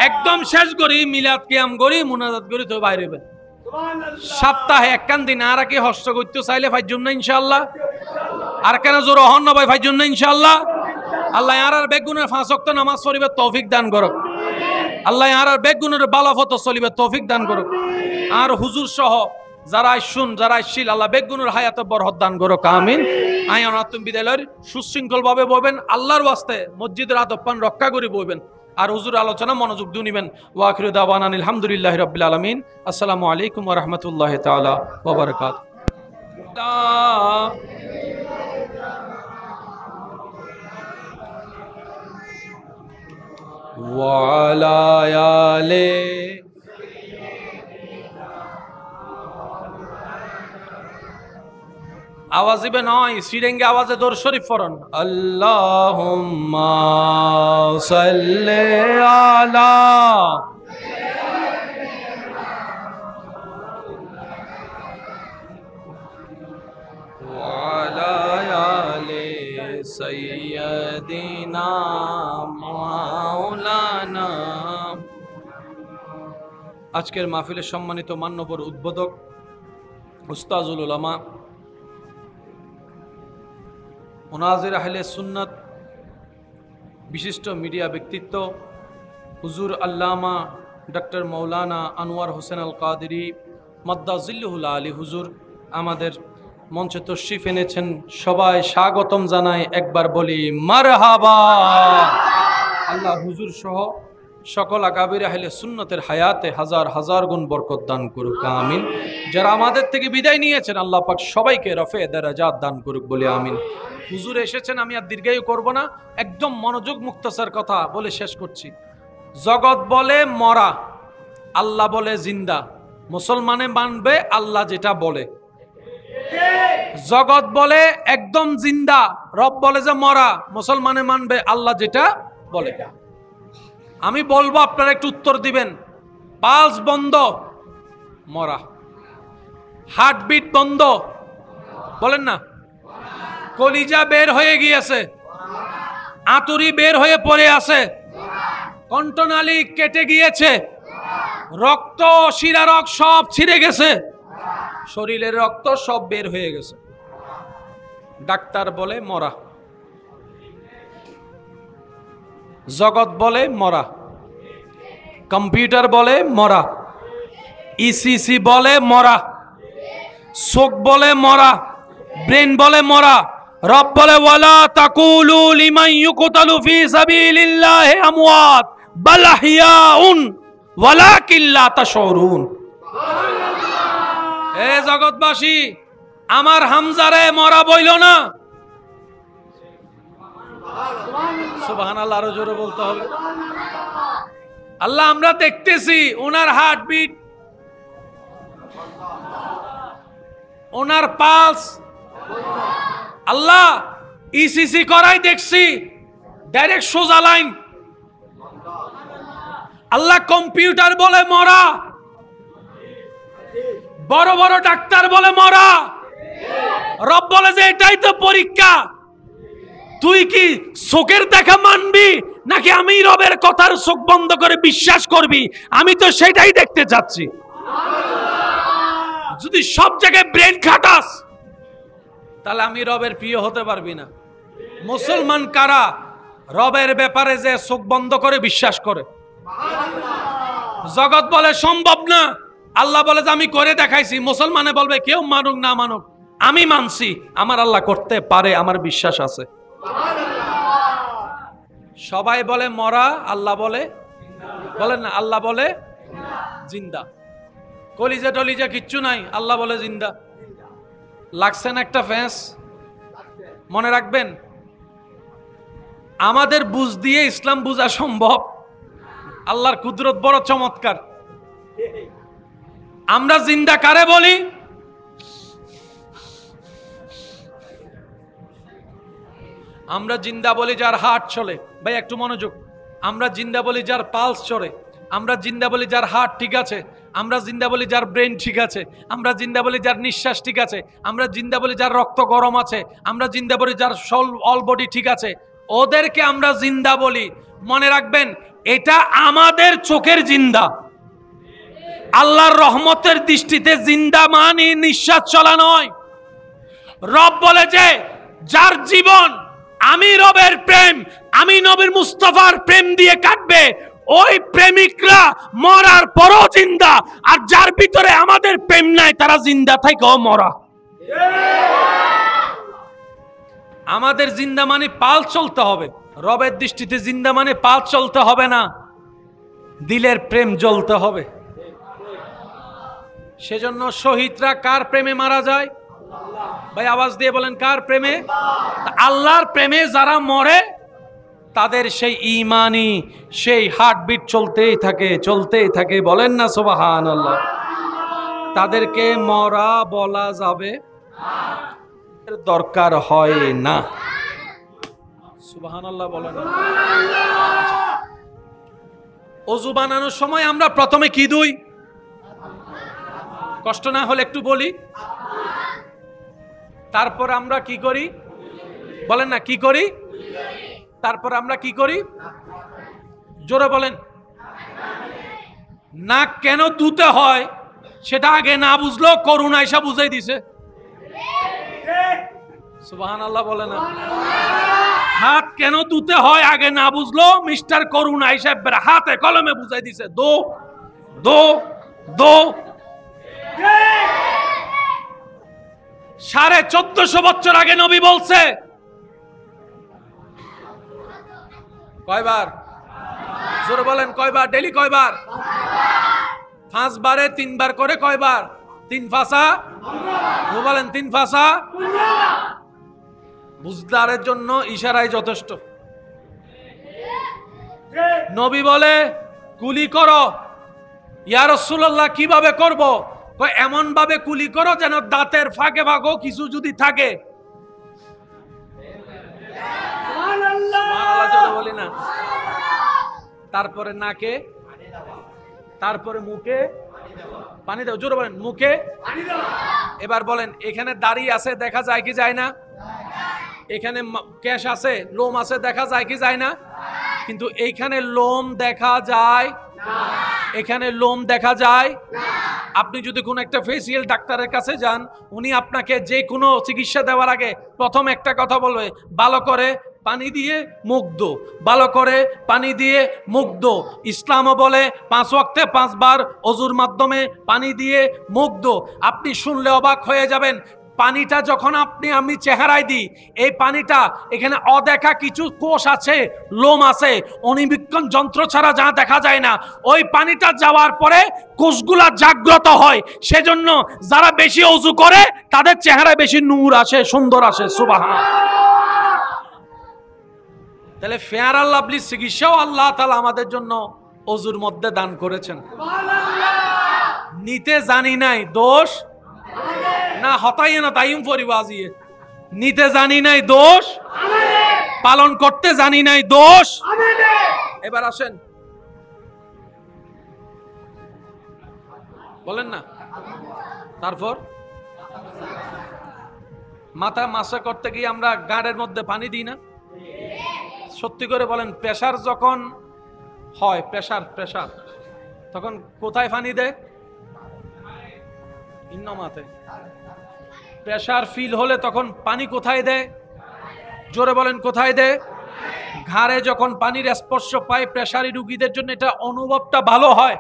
একদম শেষ করি মিলাদ কিয়াম করি মুনাজাত করি তো বাইরে হবেন। সপ্তাহে একখান দিন আর কি হস্ত করতে চাইলে ফাইজুম না ইনশাআল্লাহ, আর কেন জোর হন না ভাই ফাইজুম না ইনশাআল্লাহ। আল্লাহ আর বেগুনের 5 ওয়াক্ত নামাজ পড়িবে তৌফিক দান করুক, আল্লাহ আর বেগুনের বালাফত চলিবে তৌফিক দান করুক। আর হুজুর সহ যারা শুন যারা আসছিল আল্লাহ বেগুনের হায়াতে বরকত দান করুক, আমিন। আয়ান আতুম বিদ্যালয়ের সুশৃঙ্খল ভাবে বইবেন, আল্লাহর ওয়াস্তে মসজিদের আদব রক্ষা করে বইবেন, আর হুজুর আলোচনা মনোযোগ দিয়ে নিবেন। ওয়া আখিরু দাওয়ানা আলহামদুলিল্লাহি রাব্বিল আলামিন। আসসালামু আলাইকুম ওয়া রাহমাতুল্লাহি তাআলা ওয়া বারাকাতুহু। ওয়া আলা আলি আওয়াজ দিবে নয়, শ্রীরেঙ্গে আওয়াজে দরুদ শরীফ পড়ুন। আল্লাহুম্মা সাল্লি আলা ওয়া আলা আলি সাইয়্যিদিনা মাওলানা। আজকের মাহফিলের সম্মানিত মান্যবর উদ্বোধক উস্তাজুল উলামা মুনাজির আহলে সুন্নাত বিশিষ্ট মিডিয়া ব্যক্তিত্ব হুজুর আল্লামা ডক্টর মৌলানা আনোয়ার হোসেন আল কাদেরী মাদ্দাজিল্লুহুল আলী হুজুর আমাদের মঞ্চে তশরিফ এনেছেন, সবাই স্বাগতম জানাই। একবার বলি মারহাবা। আল্লাহ হুজুর সহ সকল আকাবির আহলে সুন্নতের হায়াতে হাজার হাজার গুণ বরকত দান করুক, আমিন। যারা আমাদের থেকে বিদায় নিয়েছেন আল্লাহ পাক সবাইকে রফে দারাজাত দান করুক বলে আমিন। হুজুর এসেছেন, আমি আর দীর্ঘায়ু করব না, একদম মনোযোগ মুক্তাসার কথা বলে শেষ করছি। জগৎ বলে মরা, আল্লাহ বলে জিন্দা। মুসলমানে মানবে আল্লাহ যেটা বলে। জগৎ বলে একদম জিন্দা, রব বলে যে মরা, মুসলমানে মানবে আল্লাহ যেটা বলে। আমি বলবো আপনারা একটু উত্তর দিবেন। পালস বন্ধ, মরা। হার্টবিট বন্ধ, বলেন না। কলিজা বের হয়ে গিয়েছে, আতুরি বের হয়ে পড়ে আছে, কণ্ঠনালী কেটে গিয়েছে, রক্ত শিরারক সব ছিঁড়ে গেছে, শরীরের রক্ত সব বের হয়ে গেছে। ডাক্তার বলে মরা, জগৎ বলে মরা, কম্পিউটার বলে মরা, ইসিসি বলে মরা, চোখ বলে মরা, ব্রেন বলে মরা। রব বলে ওয়ালা তাকুলু লিমান ইউকতালু ফি সাবিলিল্লাহি আমওয়াত বাল আহইয়াউন ওয়ালাকিন লা তাশউরুন। এ জগৎবাসী, আমার হামজারে মরা বইল না, সুবহানাল্লাহ, আরো জোরে বলতে হবে। আল্লাহ আমরা দেখতেছি ওনার হার্টবিট, ওনার পালস, আল্লাহ ইসিসি করাই দেখছি ডাইরেক্ট সোজা লাইন। আল্লাহ কম্পিউটার বলে মরা, বড় বড় ডাক্তার বলে মরা, রব বলে যে এটাই তো পরীক্ষা। তুই কি চোখের দেখা মানবি নাকি আমি রবের কথার চোখ বন্ধ করে বিশ্বাস করবি? আমি তো সেটাই দেখতে চাচ্ছি। যদি সব জায়গায় ব্রেন খাটাস তাহলে আমি রবের প্রিয় হতে পারবি না। মুসলমান কারা রবের ব্যাপারে যে চোখ বন্ধ করে বিশ্বাস করে? জগৎ বলে সম্ভব না, আল্লাহ বলে যে আমি করে দেখাইছি। মুসলমানে বলবে কেউ মানুক না মানুক, আমি মানছি আমার আল্লাহ করতে পারে, আমার বিশ্বাস আছে। সবাই বলে মরা, আল্লাহ বলে, বলেন না, আল্লাহ বলে জিন্দা। কলিজা টলিজা কিচ্ছু নাই, আল্লাহ বলে জিন্দা। লাগছেন একটা ফ্যাঁস। মনে রাখবেন, আমাদের বুঝ দিয়ে ইসলাম বুঝা সম্ভব। আল্লাহর কুদরত বড় চমৎকার। আমরা জিন্দা কারে বলি? আমরা জিন্দা বলি যার হার্ট চলে। ভাই একটু মনোযোগ। আমরা জিন্দা বলি যার পালস চলে। আমরা জিন্দা বলি যার হার্ট ঠিক আছে। আমরা জিন্দা বলি যার ব্রেন ঠিক আছে। আমরা জিন্দা বলি যার নিঃশ্বাস ঠিক আছে। আমরা জিন্দা বলি যার রক্ত গরম আছে। আমরা জিন্দা বলি যার অল বডি ঠিক আছে। ওদেরকে আমরা জিন্দা বলি। মনে রাখবেন, এটা আমাদের চোখের জিন্দা। আল্লাহর রহমতের দৃষ্টিতে জিন্দা মানে নিঃশ্বাস চলা নয়। রব বলে যে যার জীবন আমি রবের প্রেম, আমি নবীর মুস্তাফার প্রেম দিয়ে কাটবে, ওই প্রেমিকরা মরার পরও জিন্দা। আর যার ভিতরে আমাদের প্রেম নাই তারা জিন্দা থেকেও মরা। আমাদের জিন্দা মানে পাল চলতে হবে। রবের দৃষ্টিতে জিন্দা মানে পাল চলতে হবে না, দিলের প্রেম জ্বলতে হবে। সেজন্য শহীদরা কার প্রেমে মারা যায়? ভাই আওয়াজ দিয়ে বলেন, কার প্রেমে? আল্লাহর প্রেমে যারা মরে তাদের সেই ঈমানি, সেই হার্টবিট চলতেই থাকে, চলতেই থাকে। বলেন না সুবহানাল্লাহ। তাদেরকে মরা বলা যাবে দরকার হয় না। সুবহানাল্লাহ বলেন। ওযু বানানোর সময় আমরা প্রথমে কি দুই? কষ্ট না হলে একটু বলি। তারপর আমরা কি করি? বলেন না, কি করি? তারপর আমরা কি করি? জোরে বলেন। নাক কেন ধুতে হয় সেটা আগে না বুঝলো, করুণা এসে বুঝাই দিছে। সুবহানাল্লাহ বলে না। হাত কেন ধুতে হয় আগে না বুঝলো, মিস্টার করুণা এসে হাতে কলমে বুঝাই দিছে। দো দো দো। 1450 বছর আগে নবী বলছে। কয়বার? জোরে বলেন, কয়বার? ডেলি কয়বার? 5 বারে 3 বার করে কয়বার? 3 ফাঁসা। বলেন 3 ফাঁসা। বুঝদারের জন্য ইশারায় যথেষ্ট। নবী বলে কুলি করো। ইয়া রাসূলুল্লাহ কিভাবে করব? এমন ভাবে কুলি করো যেন দাঁতের ফাঁকে ফাঁকও কিছু যদি থাকে। বলি না। তারপরে নাকে, তারপরে মুখে পানি দাও। জোরে বলেন, মুখে। এবার বলেন, এখানে দাড়ি আছে দেখা যায় কি যায় না? এখানে কেশ আছে, লোম আছে দেখা যায় কি যায় না? কিন্তু এইখানে লোম দেখা যায়, এখানে লোম দেখা যায়। আপনি যদি কোনো একটা ফেসিয়াল ডাক্তারের কাছে যান, উনি আপনাকে যে কোনো চিকিৎসা দেওয়ার আগে প্রথম একটা কথা বলবে, ভালো করে পানি দিয়ে মুখ ধো, ভালো করে পানি দিয়ে মুখ ধো। ইসলামও বলে 5 ওয়াক্তে 5 বার ওযুর মাধ্যমে পানি দিয়ে মুখ ধো। আপনি শুনলে অবাক হয়ে যাবেন। পানিটা যখন আমি চেহারায় দিই, এই পানিটা এখানে অদেখা কিছু কোষ আছে, লোম আছে, অণুবীক্ষণ যন্ত্র ছাড়া যা দেখা যায় না। ওই পানিটা যাওয়ার পরে কোষগুলা জাগ্রত হয়। সেজন্য যারা বেশি ওযু করে তাদের চেহারায় বেশি নূর আসে, সুন্দর আসে। সুবহানাল্লাহ। তাহলে ফেয়ার আর লাভলি চিকিৎসাও আল্লাহ তাআলা আমাদের জন্য অজুর মধ্যে দান করেছেন। নিতে জানি নাই দোষ না, হতাইয়ে না তাইম পরিবাজিয়ে। নিতে জানি নাই দোষ, পালন করতে জানি নাই দোষ। এবার আসেন, বলেন না। তারপর মাথা মাসা করতে গিয়ে আমরা গাড়ের মধ্যে পানি দিই না? সত্যি করে বলেন, প্রেসার যখন হয়, প্রেসার তখন কোথায় পানি দেয়? ইন্নমাতে। প্রেসার ফিল হলে তখন পানি কোথায় দেয়? জোরে বলেন, কোথায় দেয়? ঘাড়ে যখন পানির স্পর্শ পায় প্রেসারি রোগীদের জন্য এটা অনুভবটা ভালো হয়।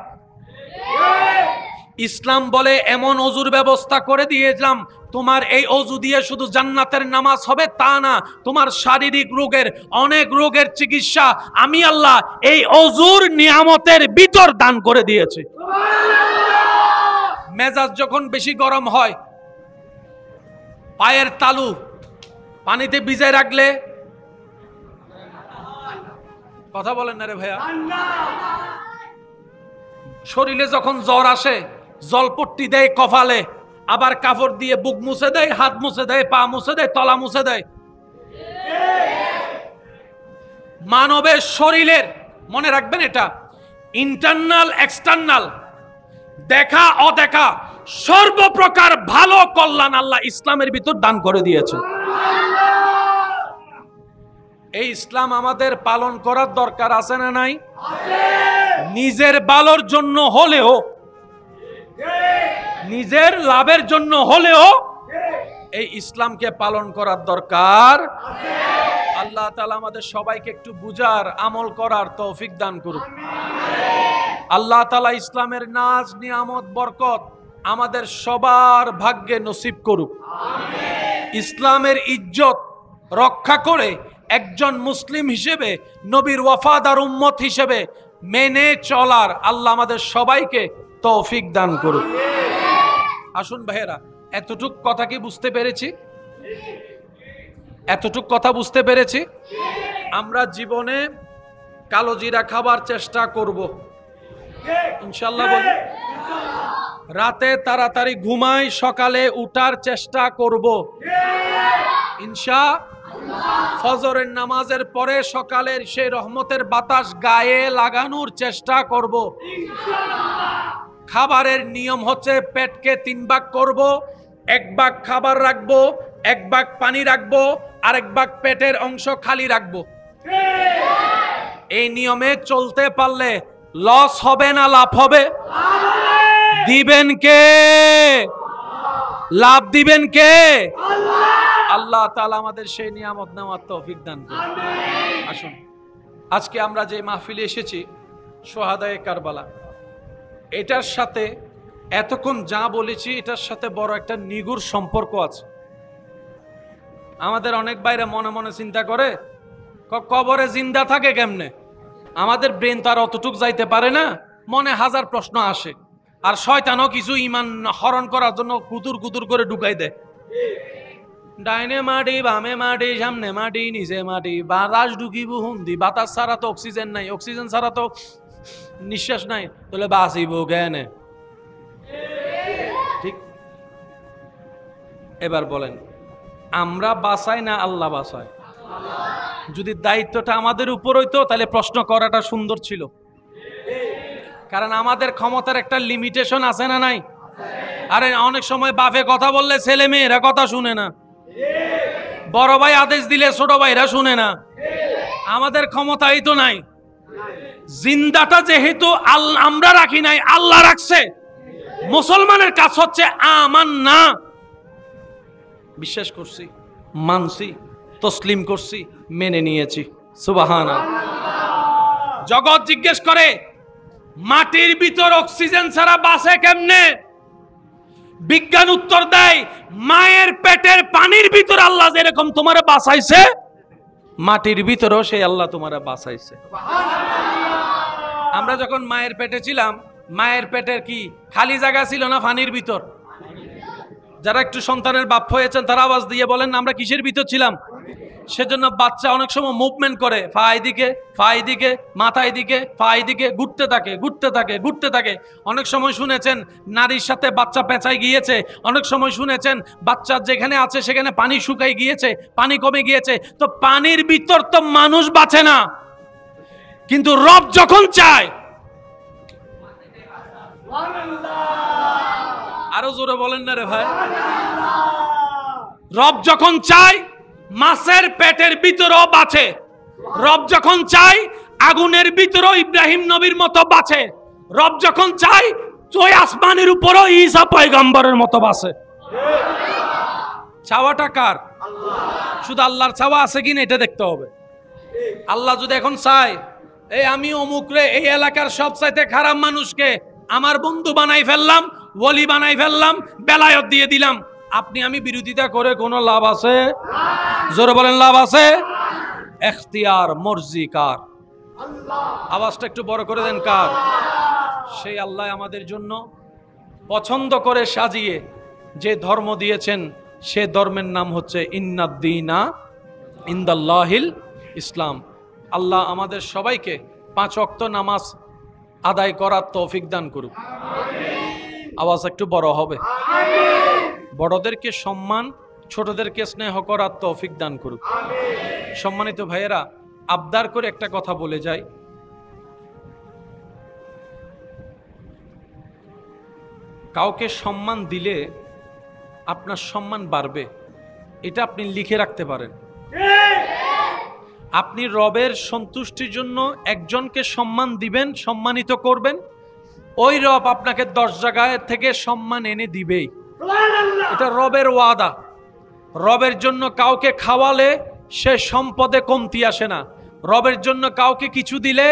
ইসলাম বলে এমন অজুর ব্যবস্থা করে দিয়েছিলাম, তোমার এই অজু দিয়ে শুধু জান্নাতের নামাজ হবে তা না, তোমার শারীরিক রোগের, অনেক রোগের চিকিৎসা আমি আল্লাহ এই অজুর নিয়ামতের ভিতর দান করে দিয়েছি। মেজাজ যখন বেশি গরম হয়, পায়ের তালু পানিতে ভিজায় রাখলে, কথা বলেন না রে ভাইয়া, শরীরে যখন জ্বর আসে জলপট্টি দেয় কপালে, আবার কাপড় দিয়ে বুক মুছে দেয়, হাত মুছে দেয়, পা মুছে দেয়, তলা মুছে দেয়। মানবের শরীরের, মনে রাখবেন এটা, ইন্টারনাল এক্সটার্নাল, দেখা অদেখা সর্বপ্রকার ভালো কল্যাণ আল্লাহ ইসলামের ভিতর দান করে দিয়েছে। এই ইসলাম আমাদের পালন করার দরকার আছে না নাই? নিজের ভালোর জন্য হলেও, নিজের লাভের জন্য হলেও এই ইসলামকে পালন করার দরকার। আল্লাহ তাআলা আমাদের সবাইকে একটু বুঝার, আমল করার তৌফিক দান করুক। আল্লাহ তাআলা ইসলামের নাজ, নিয়ামত, বরকত আমাদের সবার ভাগ্যে নসিব করুক। ইসলামের ইজ্জত রক্ষা করে একজন মুসলিম হিসেবে, নবীর ওয়াফাদার উম্মত হিসেবে মেনে চলার আল্লাহ আমাদের সবাইকে তৌফিক দান করুক। আসুন ভাইয়েরা, এতটুক কথা কি বুঝতে পেরেছি? এতটুক কথা বুঝতে পেরেছি? আমরা জীবনে কালো জিরা খাবার চেষ্টা করব ইনশাআল্লাহ। বলি, রাতে তাড়াতাড়ি ঘুমাই, সকালে উঠার চেষ্টা করব ইনশাআল্লাহ। ফজরের নামাজের পরে সকালের সেই রহমতের বাতাস গায়ে লাগানোর চেষ্টা করব ইনশাআল্লাহ। খাবারের নিয়ম হচ্ছে পেটকে 3 ভাগ করব, 1 ভাগ খাবার রাখবো, 1 ভাগ পানি রাখবো, আর 1 ভাগ পেটের অংশ খালি রাখবো। এই নিয়মে চলতে পারলে লস হবে না লাভ হবে? দিবেন কে? লাভ দিবেন কে? আল্লাহ তাআলা আমাদের সেই নিয়ামত নেওয়ার তৌফিক দান করুন। আসুন, আজকে আমরা যে মাহফিলে এসেছি সোহাদায়ে কারবালা, এটার সাথে এতক্ষণ যা বলেছি এটার সাথে বড় একটা নিগুড় সম্পর্ক আছে। আমাদের অনেক ভাইরা মনে মনে চিন্তা করে, কবরে জিন্দা থাকে কেমনে? আমাদের ব্রেন তো আর অতটুক যাইতে পারে না, মনে হাজার প্রশ্ন আসে। আর শয়তানও কিছু ইমান হরণ করার জন্য কুতুর কুতুর করে ঢুকাই দেয়। ডাইনে মাটি, বামে মাটি, সামনে মাটি, নিচে মাটি, বাতাস ঢুকিব হুন্দি, বাতাস ছাড়া তো অক্সিজেন নাই, অক্সিজেন ছাড়া তো নিঃশ্বাস নাই, তাহলে বাঁচিব জ্ঞানে। ঠিক? এবার বলেন, আমরা বাঁচাই না আল্লাহ বাঁচায়? যদি দায়িত্বটা আমাদের উপর হইতো তাহলে প্রশ্ন করাটা সুন্দর ছিল। কারণ আমাদের ক্ষমতার একটা লিমিটেশন আছে না নাই? আরে অনেক সময় বাপে কথা বললে ছেলে মেয়েরা কথা শুনে না, বড় ভাই আদেশ দিলে ছোট ভাইরা শুনে না। আমাদের ক্ষমতাই তো নাই। জিন্দাটা যেহেতু আমরা রাখি নাই, আল্লাহ রাখছে। মুসলমানের কাজ হচ্ছে আমান্না, বিশ্বাস করছি, মানছি, তসলিম করছি, মেনে নিয়েছি। সুবহানাল্লাহ। জগৎ জিজ্ঞেস করে মাটির ভিতর অক্সিজেন ছাড়া বাঁচে কেমনে? বিজ্ঞান উত্তর দেয়, মায়ের পেটের পানির ভিতর আল্লাহ যেরকম তোমারে বাঁচাইছে, মাটির ভিতরেও সেই আল্লাহ তোমারে বাঁচাইছে। আমরা যখন মায়ের পেটে ছিলাম, মায়ের পেটের কি খালি জায়গা ছিল না পানির ভিতর? যারা একটু সন্তানের বাপ হয়েছেন তারা আওয়াজ দিয়ে বলেন, আমরা কিসের ভিতর ছিলাম? সেজন্য বাচ্চা অনেক সময় মুভমেন্ট করে, ফা এদিকে মাথা এদিকে, ফা এদিকে, ঘুরতে থাকে। অনেক সময় শুনেছেন নারীর সাথে বাচ্চা পেঁচাই গিয়েছে, অনেক সময় শুনেছেন বাচ্চা যেখানে আছে সেখানে পানি শুকাই গিয়েছে, পানি কমে গিয়েছে। তো পানির ভিতর তো মানুষ বাঁচে না, কিন্তু রব যখন চায়, আরো জোরে বলেন না রে ভাই, রব যখন চায় মাছের পেটের ভিতরেও বাঁচে, রব যখন চায় আগুনের ভিতরেও ইব্রাহিম নবীর মতো বাঁচে, রব যখন চায় ওই আসমানের উপরও ঈসা পয়গম্বরের মতো বাঁচে। চাওয়াটা কার? শুধু আল্লাহর চাওয়া আছে কিনা এটা দেখতে হবে। আল্লাহ যদি এখন চায় এই আমি অমুক রে এই এলাকার সবচাইতে খারাপ মানুষকে আমার বন্ধু বানাই ফেললাম, ওলি বানাই ফেললাম, বেলায়ত দিয়ে দিলাম, আপনি আমি বিরোধিতা করে কোনো লাভ আছে? জোরে বলেন লাভ আছে? এখতিয়ার মর্জি কার? আওয়াজটা একটু বড় করে দেন, কার? সেই আল্লাহ আমাদের জন্য পছন্দ করে সাজিয়ে যে ধর্ম দিয়েছেন, সে ধর্মের নাম হচ্ছে ইন্নাদ্দীনা ইনদাল্লাহিল ইসলাম। আল্লাহ আমাদের সবাইকে 5 ওয়াক্ত নামাজ আদায় করার তৌফিক দান করুক। আওয়াজ একটু বড় হবে। বড়দেরকে সম্মান, ছোটদেরকে স্নেহ করার তৌফিক দান করুক। সম্মানিত ভাইয়েরা, আবদার করে একটা কথা বলে যাই, কাউকে সম্মান দিলে আপনার সম্মান বাড়বে, এটা আপনি লিখে রাখতে পারেন। আপনি রবের সন্তুষ্টির জন্য একজনকে সম্মান দিবেন, সম্মানিত করবেন, ওই রব আপনাকে 10 জায়গায় থেকে সম্মান এনে দিবেই। এটা রবের ওয়াদা। রবের জন্য কাউকে খাওয়ালে সে সম্পদে কমতি আসে না, রবের জন্য কাউকে কিছু দিলে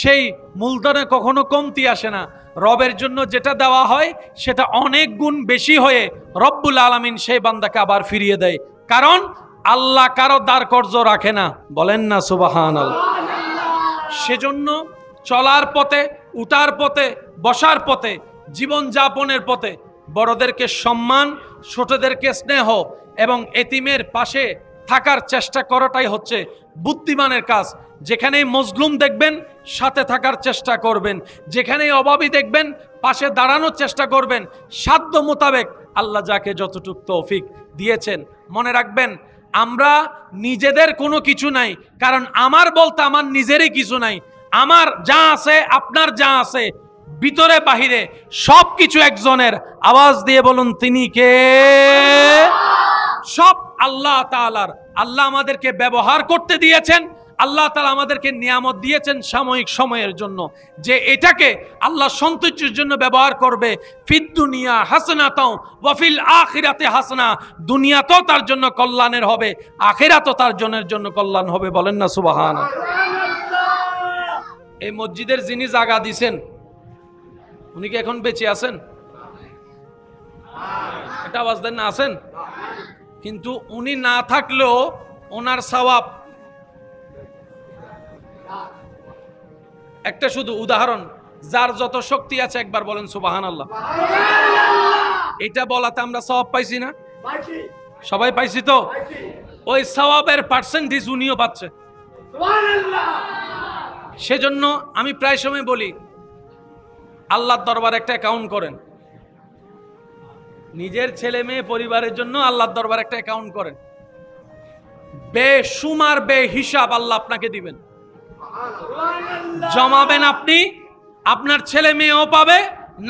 সেই মূলধনে কখনো কমতি আসে না। রবের জন্য যেটা দেওয়া হয় সেটা অনেক গুণ বেশি হয়ে রব্বুল আলামিন সেই বান্দাকে আবার ফিরিয়ে দেয়। কারণ আল্লাহ কারো দ্বার কর্য রাখে না, বলেন না সুবহানাল্লাহ। সেজন্য চলার পথে, উঠার পথে, বসার পথে, জীবন যাপনের পথে বড়দেরকে সম্মান, ছোটদেরকে স্নেহ এবং এতিমের পাশে থাকার চেষ্টা করাটাই হচ্ছে বুদ্ধিমানের কাজ। যেখানেই মজলুম দেখবেন সাথে থাকার চেষ্টা করবেন, যেখানেই অভাবী দেখবেন পাশে দাঁড়ানোর চেষ্টা করবেন, সাধ্য মোতাবেক আল্লাহ যাকে যতটুকু তৌফিক দিয়েছেন। মনে রাখবেন, আমরা নিজেদের কোনো কিছু নাই, কারণ আমার বলতে আমার নিজেরই কিছু নাই। আমার যা আছে, আপনার যা আছে, ভিতরে বাহিরে সব কিছু একজনের। আওয়াজ দিয়ে বলুন, তিনি কে? সব আল্লাহ তাআলার। আল্লাহ আমাদেরকে ব্যবহার করতে দিয়েছেন, আল্লাহ তাআলা আমাদেরকে নিয়ামত দিয়েছেন সাময়িক সময়ের জন্য, যে এটাকে আল্লাহ সন্তুষ্টির জন্য ব্যবহার করবে। ফিদ দুনিয়া হাসানাতাও ওয়া ফিল আখিরাতি হাসানা, দুনিয়াতেও তার জন্য কল্যাণের হবে, আখিরাতেও তার জন্য কল্যাণ হবে। বলেন না সুবহানাল্লাহ। এই মসজিদের যিনি জায়গা দিয়েছেন উনি কি এখন বেঁচে আছেন? এটা আওয়াজ দেন না, আছেন? কিন্তু উনি না থাকলেও ওনার সওয়াব। একটা শুধু উদাহরণ, যার যত শক্তি আছে একবার বলেন সুবহানাল্লাহ। এটা বলাতে আমরা সওয়াব পাইছি না? সবাই পাইছি তো? ওই সওয়াবের পার্সেন্টেজ উনিও পাচ্ছে। সেজন্য আমি প্রায় সময় বলি, আল্লাহর দরবারে একটা অ্যাকাউন্ট করেন। নিজের ছেলে মেয়ে পরিবারের জন্য আল্লাহর দরবারে একটা অ্যাকাউন্ট করেন। বেশুমার বেহিসাব আল্লাহ আপনাকে দিবেন। জমাবেন আপনি, আপনার ছেলে মেয়েও পাবে,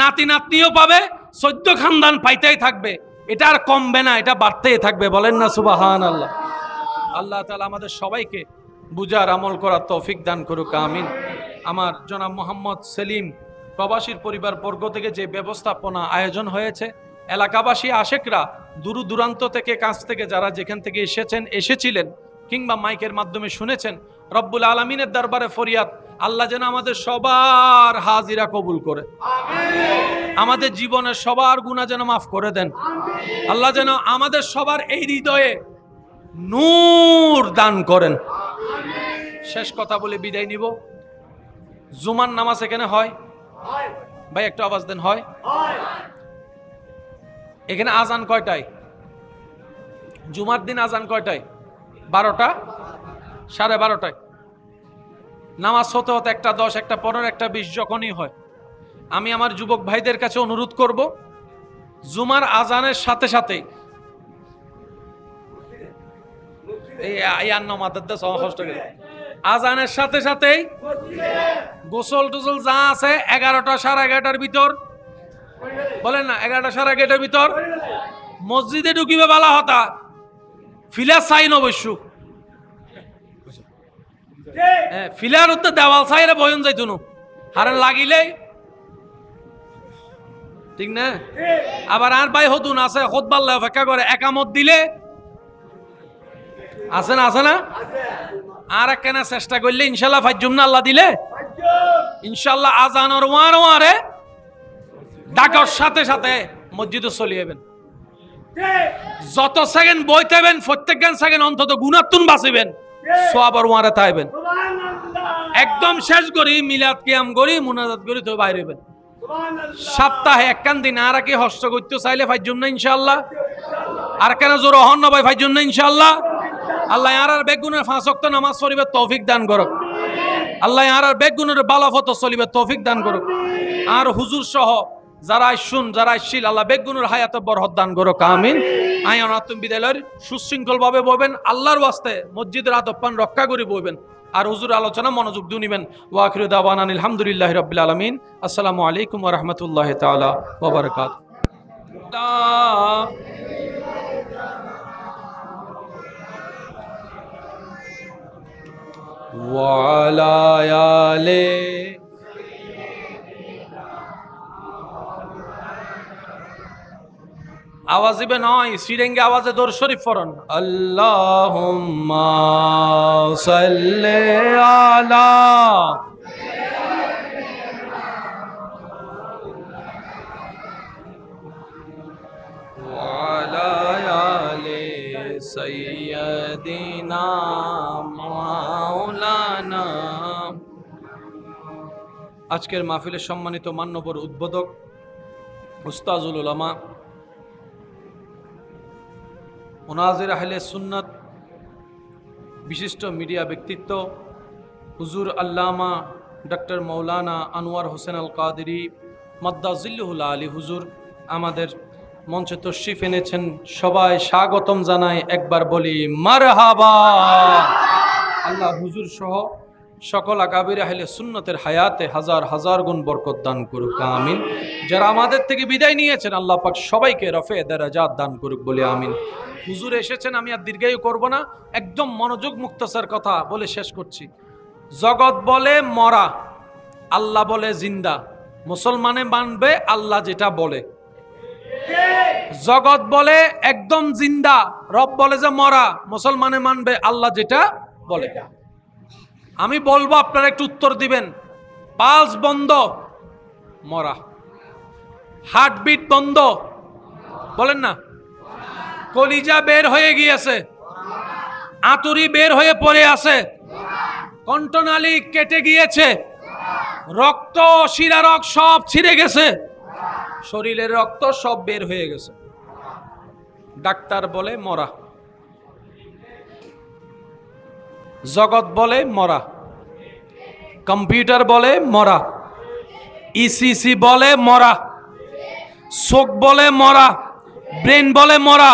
নাতি নাতনিও পাবে, 14 খানদান পাইতেই থাকবে। এটা আর কমবে না, এটা বাড়তেই থাকবে। বলেন না সুবহানাল্লাহ। আল্লাহ তাআলা আমাদের সবাইকে বুঝার আমল করার তৌফিক দান করুক, আমিন। আমার জনাব মোহাম্মদ সেলিম প্রবাসীর পরিবার বর্গ থেকে যে ব্যবস্থাপনা আয়োজন হয়েছে, এলাকাবাসী আশেকরা দূর দূরান্ত থেকে, কাছ থেকে যারা যেখান থেকে এসেছিলেন কিংবা মাইকের মাধ্যমে শুনেছেন, রব্বুল আলামিনের দরবারে ফরিয়াদ, আল্লাহ যেন আমাদের সবার হাজিরা কবুল করে, আমাদের জীবনের সবার গুনাহ যেন মাফ করে দেন। আল্লাহ যেন আমাদের সবার এই হৃদয়ে নূর দান করেন। শেষ কথা বলে বিদায় নিব। জুমার নামাজ এখানে হয় ভাই? একটু আওয়াজ দেন। হয়? এখানে আজান কয়টায়? জুমার দিন আজান কয়টায়? 12টা 12:30 নামাজ হতে হতে 1:10, 1:15, 1:20 যখনই হয়, আমি আমার যুবক ভাইদের কাছে অনুরোধ করব, জুমার আজানের সাথে সাথেই আজানের সাথে সাথেই গোসল টোসল যা আছে 11টা 11:30 ভিতর, বলেন না 11টা 11:30 ভিতর মসজিদে ঢুকিবে বালা হতা ফিলার সাইন অবশ্য ফিলার উত্তর দেওয়াল সাইরে বয়ন যাইতো না হারান লাগিলেই ঠিক না। আবার আর ভাই হতুন আছে খুতবাল্লা অপেক্ষা করে, একামত দিলে আছে না আর একখানা চেষ্টা করলে ইনশাল্লাহ ফাইজুম না আল্লাহ দিলে ইনশাল্লাহ আজানোর ওয়ারে ডাকার সাথে সাথে মসজিদে চলে যাবেন। যত সেকেন্ড বইতেবেন প্রত্যেক সেকেন্ড অন্তত গুনাতুন বাঁচিবেন, সওয়াবের ওয়ারে তাইবেন। একদম শেষ করি মিলাদ কিয়াম করি মুনাজাত করি তো বাইরে হবেন। সপ্তাহে একখান দিন আর কি হস্ত করতে চাইলে ফাইজুম না ইনশাআল্লাহ, আর কেন জোর হন না ভাই ফাইজুম না ইনশাআল্লাহ। আল্লাহ আর বেগুনের 5 ওয়াক্ত নামাজ পড়িবে তৌফিক দান করুক। আল্লাহ আর বেগুনের বালাফত চলিবে তৌফিক দান করুক। আর হুজুর সহ যারা শুন যারা আসছিল আল্লাহ বেগুনের হায়াতে বরকত দান করুক আমিন। আয়ান আতুম বিদ্যালয়ের সুশৃঙ্খল ভাবে বইবেন, আল্লাহর ওয়াস্তে মসজিদের আদব রক্ষা করে বইবেন, আর হুজুর আলোচনা মনোযোগ দিয়ে নিবেন। ওয়া আখিরু দাওয়ানা আলহামদুলিল্লাহি রাব্বিল আলামিন। আসসালামু আলাইকুম ওয়া রাহমাতুল্লাহি তাআলা ওয়া বারাকাতুহু। ওয়া আলা আলি আওয়াজ দিবে নয়, সিরেঙ্গে আওয়াজে দরুদ শরীফ পড়ুন। আল্লাহুম্মা সাল্লি আলা ওয়া আলা আলি সাইয়্যিদিনা মাওলানা। আজকের মাহফিলের সম্মানিত মান্যবর উদ্বোধক উস্তাজুল উলামা মুনাজির আহলে সুন্নাত বিশিষ্ট মিডিয়া ব্যক্তিত্ব হুজুর আল্লামা ডক্টর মৌলানা আনোয়ার হোসেন আল কাদেরী মাদ্দাজিল্লুহুল আলী হুজুর আমাদের মঞ্চে তশরিফ এনেছেন, সবাই স্বাগতম জানাই। একবার বলি মারহাবা। আল্লাহ হুজুর সহ সকল আকাবির আহলে সুন্নতের হায়াতে হাজার হাজার গুণ বরকত দান করুক আমিন। যারা আমাদের থেকে বিদায় নিয়েছেন আল্লাহ পাক সবাইকে রফে দারাজাত দান করুক বলে আমিন। হুজুর এসেছেন, আমি আর দীর্ঘায়ু করব না, একদম মনোযোগ মুক্তসার কথা বলে শেষ করছি। জগৎ বলে মরা, আল্লাহ বলে জিন্দা। মুসলমানে মানবে আল্লাহ যেটা বলে। জগৎ বলে একদম জিন্দা, রব বলে যে মরা, মুসলমানে মানবে আল্লাহ যেটা বলে। আমি বলবো আপনারা একটু উত্তর দিবেন। পালস বন্ধ মরা, হার্টবিট বন্ধ বলেন না, কলিজা বের হয়ে গিয়েছে, আতুরি বের হয়ে পড়ে আছে, কণ্ঠনালী কেটে গিয়েছে, রক্ত শিরারক সব ছিঁড়ে গেছে, শরীরের রক্ত সব বের হয়ে গেছে, ডাক্তার বলে মরা। জগৎ বলে মরা, কম্পিউটার বলে মরা, ইসিসি বলে মরা, চোখ বলে মরা, ব্রেন বলে মরা।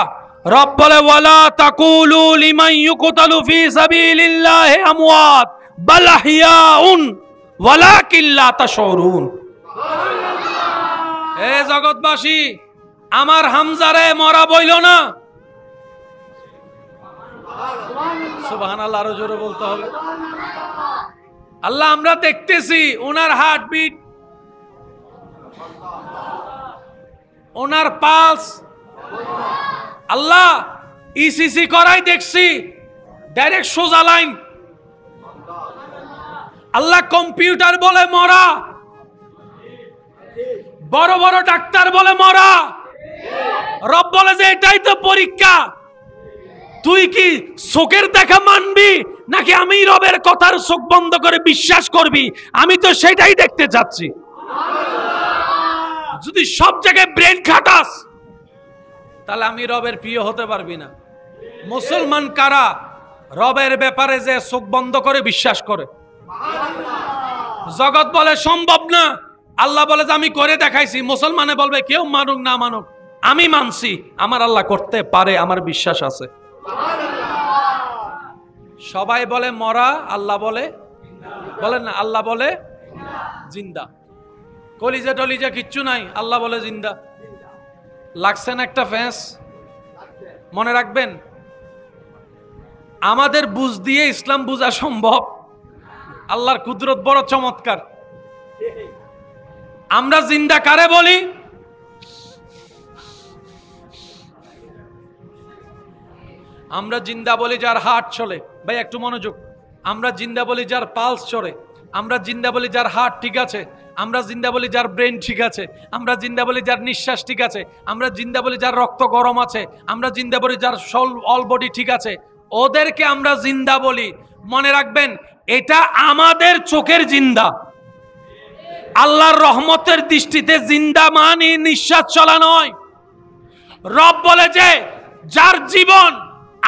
রব বলে ওয়ালা তাকুলু লিমান ইউকতালু ফি সাবিলিল্লাহি আমওয়াত বাল আহইয়াউন ওয়ালাকিন লা তাশউরুন। এ জগৎবাসী, আমার হামজারে মরা বইল না। সুবহানাল্লাহ, আরো জোরে বলতে হবে। আল্লাহ আমরা দেখতেছি ওনার হার্টবিট, ওনার পালস, আল্লাহ ইসিসি করাই দেখছি ডাইরেক্ট সোজা লাইন। আল্লাহ কম্পিউটার বলে মরা, বড় বড় ডাক্তার বলে মরা। রব বলে যে এটাই তো পরীক্ষা, তুই কি চোখের দেখা মানবি নাকি আমি রবের কথার চোখ বন্ধ করে বিশ্বাস করবি? আমি তো সেটাই দেখতে চাচ্ছি। যদি সব জায়গায় ব্রেন খাটাস তাহলে আমি রবের প্রিয় হতে পারবি না। মুসলমান কারা? রবের ব্যাপারে যে চোখ বন্ধ করে বিশ্বাস করে। জগৎ বলে সম্ভব না, আল্লাহ বলে যে আমি করে দেখাইছি। মুসলমানে বলবে কেউ মানুক না মানুক, আমি মানছি আমার আল্লাহ করতে পারে, আমার বিশ্বাস আছে। সবাই বলে মরা, আল্লাহ বলে, বলেন না, আল্লাহ বলে জিন্দা। কলিজা টলিজা কিচ্ছু নাই, আল্লাহ বলে জিন্দা। লাগছেন একটা ফ্যাঁস। মনে রাখবেন, আমাদের বুঝ দিয়ে ইসলাম বুঝা সম্ভব। আল্লাহর কুদরত বড় চমৎকার। আমরা জিন্দা কারে বলি? আমরা জিন্দা বলি যার হার্ট চলে। ভাই একটু মনোযোগ। আমরা জিন্দা বলি যার পালস চলে। আমরা জিন্দা বলি যার হার্ট ঠিক আছে। আমরা জিন্দা বলি যার ব্রেন ঠিক আছে। আমরা জিন্দা বলি যার নিঃশ্বাস ঠিক আছে। আমরা জিন্দা বলি যার রক্ত গরম আছে। আমরা জিন্দা বলি যার অল বডি ঠিক আছে। ওদেরকে আমরা জিন্দা বলি। মনে রাখবেন, এটা আমাদের চোখের জিন্দা। আল্লাহর রহমতের দৃষ্টিতে জিন্দা মানে নিঃশ্বাস চলা নয়। রব বলে যে যার জীবন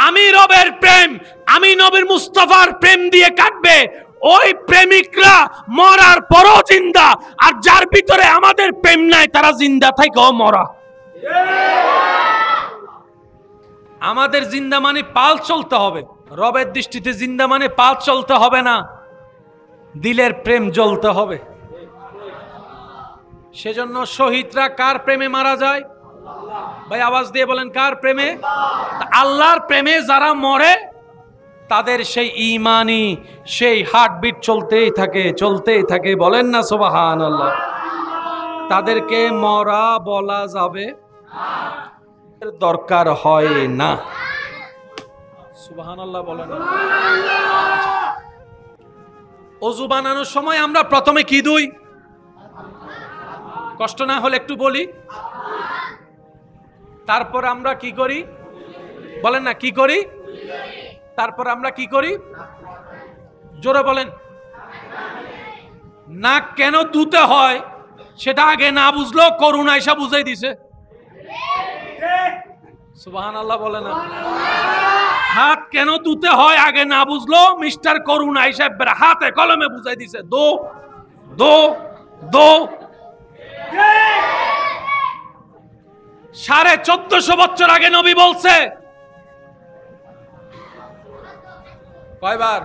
আমি রবের প্রেম, আমি নবীর মুস্তাফার প্রেম দিয়ে কাটবে, ওই প্রেমিকরা মরার পরও জিন্দা। আর যার ভিতরে আমাদের প্রেম নাই, তারা জিন্দা থেকেও মরা। আমাদের জিন্দা মানে পাল চলতে হবে। রবের দৃষ্টিতে জিন্দা মানে পাল চলতে হবে না, দিলের প্রেম জ্বলতে হবে। সেজন্য শহীদরা কার প্রেমে মারা যায়? ভাই আওয়াজ দিয়ে বলেন, কার প্রেমে? আল্লাহর প্রেমে যারা মরে, তাদের সেই ঈমানি, সেই হার্টবিট চলতেই থাকে, চলতেই থাকে। বলেন না সুবহানাল্লাহ। তাদেরকে মরা বলা যাবে দরকার হয় না। সুবহানাল্লাহ বলেন। ওযু বানানোর সময় আমরা প্রথমে কি দুই? কষ্ট না হলে একটু বলি। তারপর আমরা কি করি? বলেন না, কি করি? তারপর আমরা কি করি? জোরে বলেন। নাক কেন ধুতে হয় সেটা আগে না বুঝলো, করুণা এসে বুঝাই দিছে। সুবহানাল্লাহ বলে না। হাত কেন ধুতে হয় আগে না বুঝলো, মিস্টার করুণা এসে হাতে কলমে বুঝাই দিছে। দো দো দো। 1450 বছর আগে নবী বলছে। কয়বার?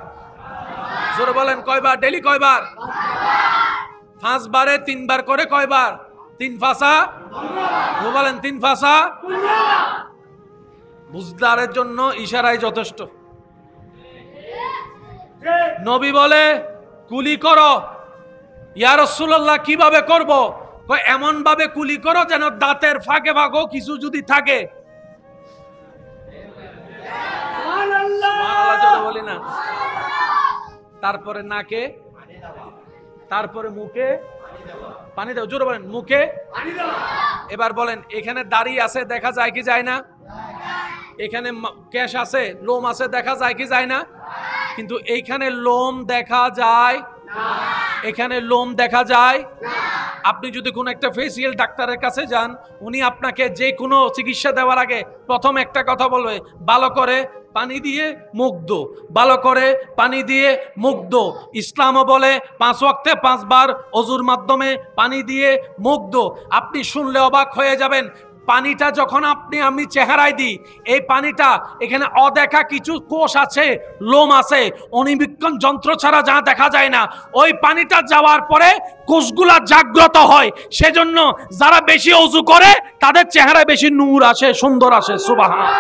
জোরে বলেন, কয়বার? ডেলি কয়বার? 5 বারে 3 বার করে কয়বার? 3 ফাসা। বলেন 3 ফাসা। বুঝদারের জন্য ইশারায় যথেষ্ট। নবী বলে কুলি করো। ইয়া রাসূলুল্লাহ কিভাবে করব? এমন ভাবে কুলি করো যেন দাঁতের ফাঁকে ফাঁকও কিছু যদি থাকে। বলি না। তারপরে নাকে, তারপরে মুখে পানি দাও। জোরে বলেন, মুখে। এবার বলেন, এখানে দাড়ি আছে, দেখা যায় কি যায় না? এখানে কেশ আছে, লোম আছে, দেখা যায় কি যায় না? কিন্তু এইখানে লোম দেখা যায়, এখানে লোম দেখা যায়। আপনি যদি কোনো একটা ফেসিয়াল ডাক্তারের কাছে যান, উনি আপনাকে যে কোনো চিকিৎসা দেওয়ার আগে প্রথম একটা কথা বলবে, ভালো করে পানি দিয়ে মুখ ধো, ভালো করে পানি দিয়ে মুখ ধো। ইসলামও বলে 5 ওয়াক্তে 5 বার ওযুর মাধ্যমে পানি দিয়ে মুখ ধো। আপনি শুনলে অবাক হয়ে যাবেন। পানিটা যখন আমি চেহারায় দিই, এই পানিটা এখানে অদেখা কিছু কোষ আছে, লোম আছে, অণুবীক্ষণ যন্ত্র ছাড়া যা দেখা যায় না। ওই পানিটা যাওয়ার পরে কোষগুলা জাগ্রত হয়। সেজন্য যারা বেশি ওযু করে তাদের চেহারায় বেশি নূর আসে, সুন্দর আসে। সুবহানাল্লাহ।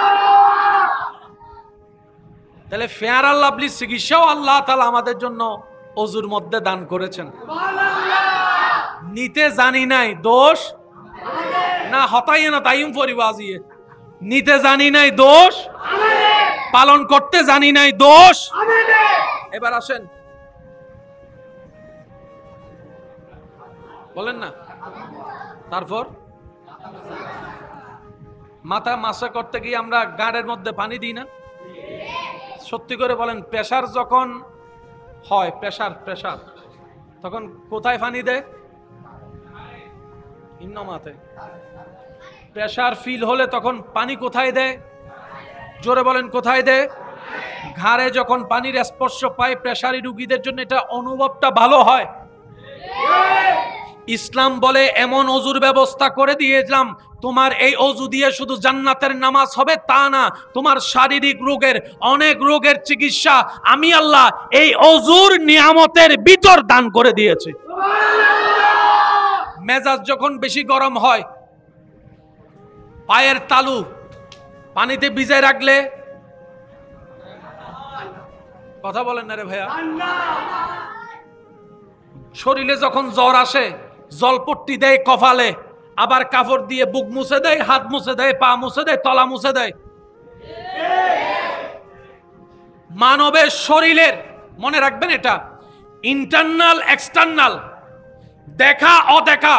তাহলে ফেয়ার আর লাভলি চিকিৎসাও আল্লাহ তাআলা আমাদের জন্য ওযুর মধ্যে দান করেছেন। নিতে জানি নাই দোষ না, হতাইয়ে না তাইম পরিবাজিয়ে। নিতে জানি নাই দোষ, পালন করতে জানি নাই দোষ। এবার আসেন, বলেন না। তারপর মাথা মাসা করতে গিয়ে আমরা গাড়ের মধ্যে পানি দিই না? সত্যি করে বলেন, প্রেসার যখন হয়, প্রেসার তখন কোথায় পানি দেয়? ইন্নমাতে। প্রেসার ফিল হলে তখন পানি কোথায় দেয়? জোরে বলেন, কোথায় দেয়? ঘাড়ে যখন পানির স্পর্শ পায় প্রেসারি রোগীদের জন্য এটা অনুভবটা ভালো হয়। ইসলাম বলে এমন অজুর ব্যবস্থা করে দিয়েছিলাম, তোমার এই অজু দিয়ে শুধু জান্নাতের নামাজ হবে তা না, তোমার শারীরিক রোগের অনেক রোগের চিকিৎসা আমি আল্লাহ এই অজুর নিয়ামতের ভিতর দান করে দিয়েছি। মেজাজ যখন বেশি গরম হয়, পায়ের তালু পানিতে ভিজায় রাখলে, কথা বলেন না রে ভাইয়া, শরীরে যখন জ্বর আসে জলপট্টি দেয় কপালে, আবার কাপড় দিয়ে বুক মুছে দেয়, হাত মুছে দেয়, পা মুছে দেয়, তলা মুছে দেয়। মানবের শরীরের, মনে রাখবেন এটা, ইন্টারনাল এক্সটার্নাল, দেখা অদেখা